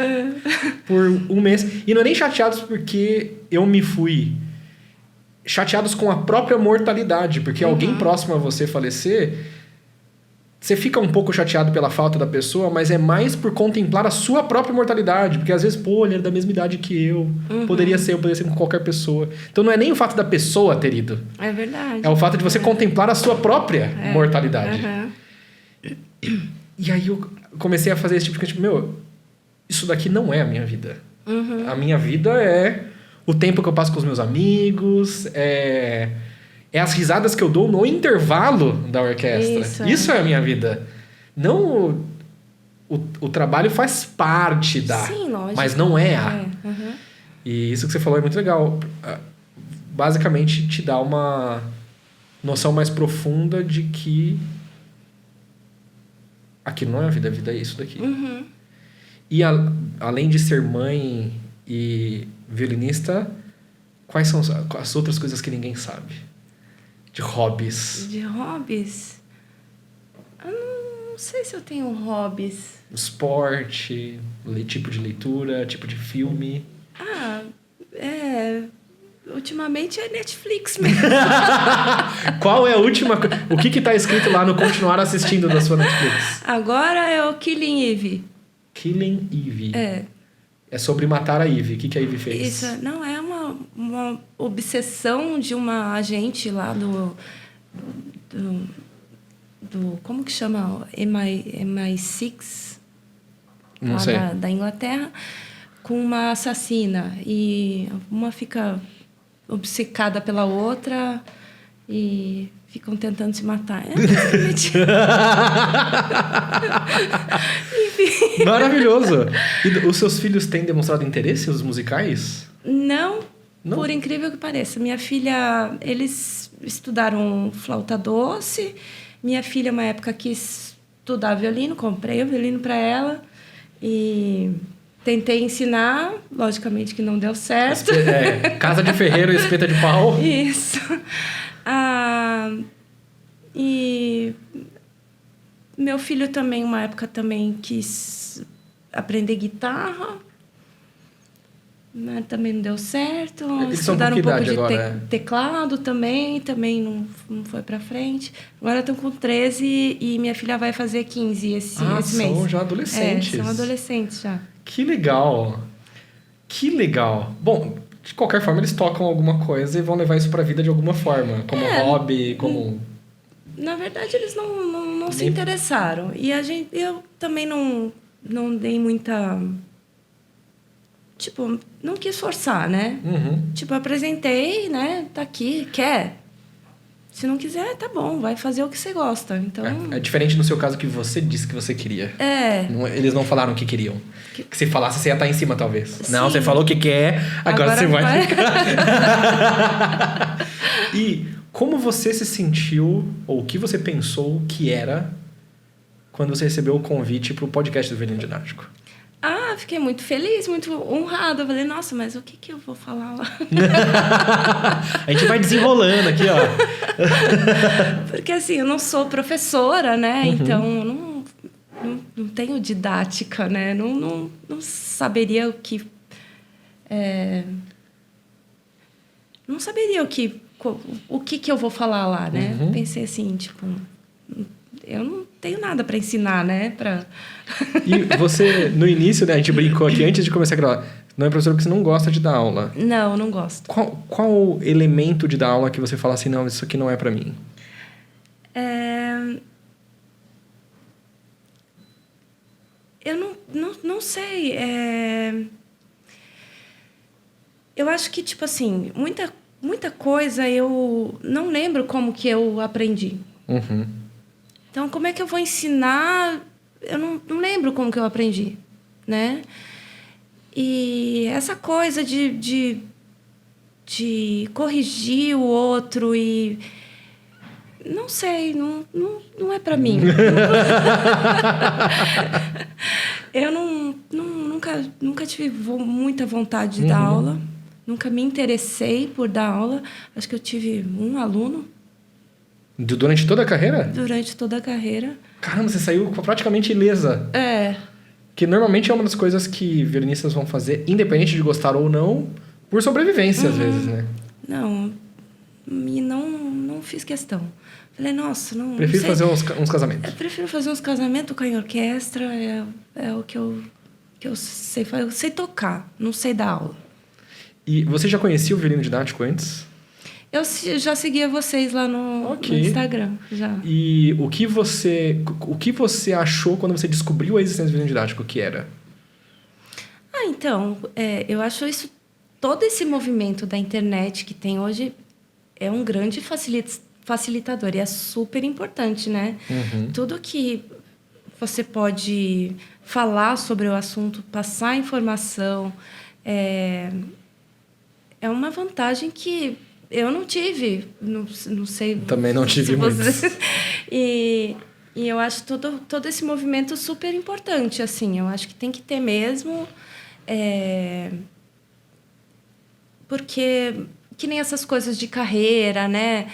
por um mês. E não é nem chateados porque eu me fui. Chateados com a própria mortalidade. Porque alguém próximo a você falecer, você fica um pouco chateado pela falta da pessoa, mas é mais por contemplar a sua própria mortalidade. Porque às vezes, ele era da mesma idade que eu. Poderia ser com qualquer pessoa. Então não é nem o fato da pessoa ter ido. É verdade. É o fato de você contemplar a sua própria mortalidade. E aí eu comecei a fazer esse tipo de coisa. Isso daqui não é a minha vida. A minha vida é o tempo que eu passo com os meus amigos, é as risadas que eu dou no intervalo da orquestra. Isso é a minha vida. Não o trabalho faz parte da... Sim, lógico. Mas não é a... E isso que você falou é muito legal. Basicamente, te dá uma noção mais profunda de que aquilo não é a vida é isso daqui. E além de ser mãe e violinista, quais são as outras coisas que ninguém sabe? De hobbies. De hobbies? Eu não sei se eu tenho hobbies. Esporte, tipo de leitura, tipo de filme. Ultimamente é Netflix mesmo. Qual é a última... O que tá escrito lá no continuar assistindo da sua Netflix? Agora é o Killing Eve. Killing Eve. É sobre matar a Eve. O que a Eve fez? Isso, não, é uma obsessão de uma agente lá do como que chama? MI6? Não sei. Da Inglaterra, com uma assassina. E uma fica obcecada pela outra e ficam tentando se matar. Basicamente... Enfim. Maravilhoso! E os seus filhos têm demonstrado interesse nos musicais? Não, por incrível que pareça. Minha filha... Eles estudaram flauta doce. Minha filha, uma época, quis estudar violino. Comprei o violino para ela. E... tentei ensinar, logicamente que não deu certo. Casa de ferreiro e espeta de pau. Isso. E meu filho também, uma época, também quis aprender guitarra, mas também não deu certo. Eles estudaram um pouco de agora, teclado também não foi para frente. Agora estão com 13 e minha filha vai fazer 15 esse mês. São já adolescentes. São adolescentes já. Que legal. Que legal. Bom, de qualquer forma, eles tocam alguma coisa e vão levar isso pra vida de alguma forma. Como hobby, como... Na verdade, eles não se interessaram. E eu também não não dei muita... Tipo, não quis forçar, né? Tipo, apresentei, né? Tá aqui, quer? Se não quiser, tá bom, vai fazer o que você gosta. Então... É diferente no seu caso que você disse que você queria. Eles não falaram o que queriam. Que se falasse, você ia estar em cima, talvez. Sim. Não, você falou o que quer, agora você vai ficar. E como você se sentiu, ou o que você pensou que era, quando você recebeu o convite para o podcast do Velhinho Didático? Fiquei muito feliz, muito honrada. Eu falei, nossa, mas o que eu vou falar lá? A gente vai desenrolando aqui, ó. Porque, assim, eu não sou professora, né? Então, não tenho didática, né? Não saberia o que... Não saberia o que eu vou falar lá, né? Pensei assim, tipo... Eu não tenho nada para ensinar, né? E você, no início, né? A gente brincou aqui, antes de começar a gravar, não é professora porque você não gosta de dar aula. Não gosto. Qual elemento de dar aula que você fala assim, não, isso aqui não é para mim? Eu não sei. Eu acho que, tipo assim, muita coisa eu não lembro como que eu aprendi. Então, como é que eu vou ensinar? Eu não lembro como que eu aprendi, né? E essa coisa de corrigir o outro e... Não sei, não é para mim. Eu nunca tive muita vontade de dar aula. Nunca me interessei por dar aula. Acho que eu tive um aluno. Durante toda a carreira? Durante toda a carreira. Caramba, você saiu praticamente ilesa. Que normalmente é uma das coisas que violinistas vão fazer, independente de gostar ou não, por sobrevivência, às vezes, né? Não fiz questão. Falei, nossa, não... Prefiro fazer uns casamentos. Eu prefiro fazer uns casamentos, tocar em orquestra, é o que eu sei fazer. Eu sei tocar, não sei dar aula. E você já conhecia o violino didático antes? Eu já seguia vocês lá no Instagram, já. E o que você achou quando você descobriu a existência do violino didático? O que era? Então, eu acho todo esse movimento da internet que tem hoje é um grande facilitador e é super importante, né? Tudo que você pode falar sobre o assunto, passar informação, é uma vantagem que eu não tive, não sei... Também não tive muito. E eu acho todo esse movimento super importante, assim. Eu acho que tem que ter mesmo... Porque, que nem essas coisas de carreira, né?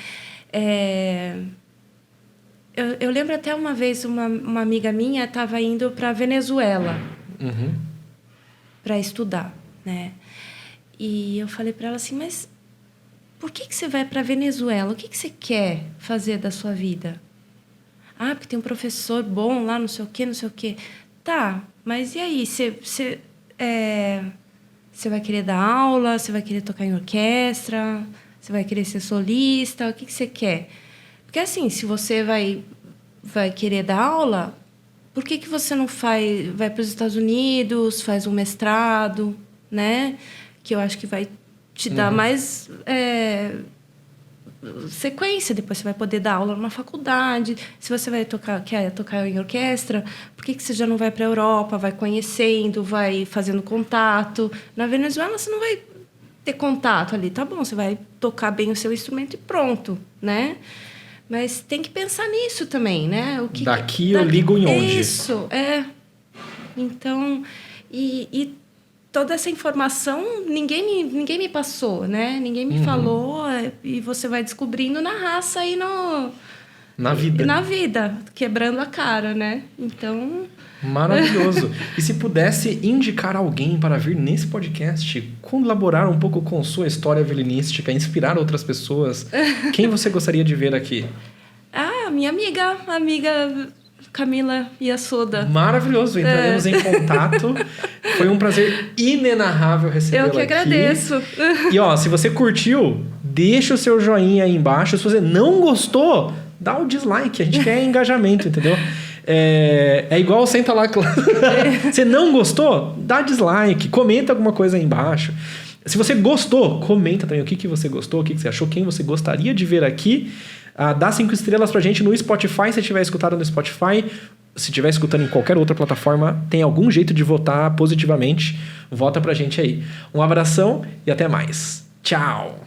Eu lembro até uma vez, uma amiga minha estava indo para a Venezuela para estudar, né? E eu falei para ela assim, mas... Por que você vai para a Venezuela? O que você quer fazer da sua vida? Porque tem um professor bom lá, não sei o quê, não sei o quê. Tá, mas e aí? Você vai querer dar aula? Você vai querer tocar em orquestra? Você vai querer ser solista? O que você quer? Porque, assim, se você vai querer dar aula, por que você não vai para os Estados Unidos, faz um mestrado, né? Que eu acho que vai te dar mais sequência. Depois você vai poder dar aula numa faculdade. Se você quer tocar em orquestra, por que você já não vai para a Europa, vai conhecendo, vai fazendo contato? Na Venezuela, você não vai ter contato ali. Tá bom, você vai tocar bem o seu instrumento e pronto, né? Mas tem que pensar nisso também, né? Daqui eu ligo em onde? Isso, Então, e toda essa informação ninguém me passou, né? Ninguém me falou, e você vai descobrindo na raça e na vida, quebrando a cara, né? Então... Maravilhoso. E se pudesse indicar alguém para vir nesse podcast, colaborar um pouco com sua história violinística, inspirar outras pessoas, quem você gostaria de ver aqui? Minha amiga Camila Yasuda. Maravilhoso, entraremos em contato. Foi um prazer inenarrável recebê-la aqui. Eu que agradeço. E se você curtiu, deixa o seu joinha aí embaixo. Se você não gostou, dá o dislike. A gente quer engajamento, entendeu? É igual Senta Lá, Cláudia. Você não gostou? Dá dislike, comenta alguma coisa aí embaixo. Se você gostou, comenta também o que você gostou, o que você achou, quem você gostaria de ver aqui. Dá 5 estrelas pra gente no Spotify, se tiver escutado no Spotify. Se estiver escutando em qualquer outra plataforma, tem algum jeito de votar positivamente. Vota pra gente aí. Um abração e até mais. Tchau!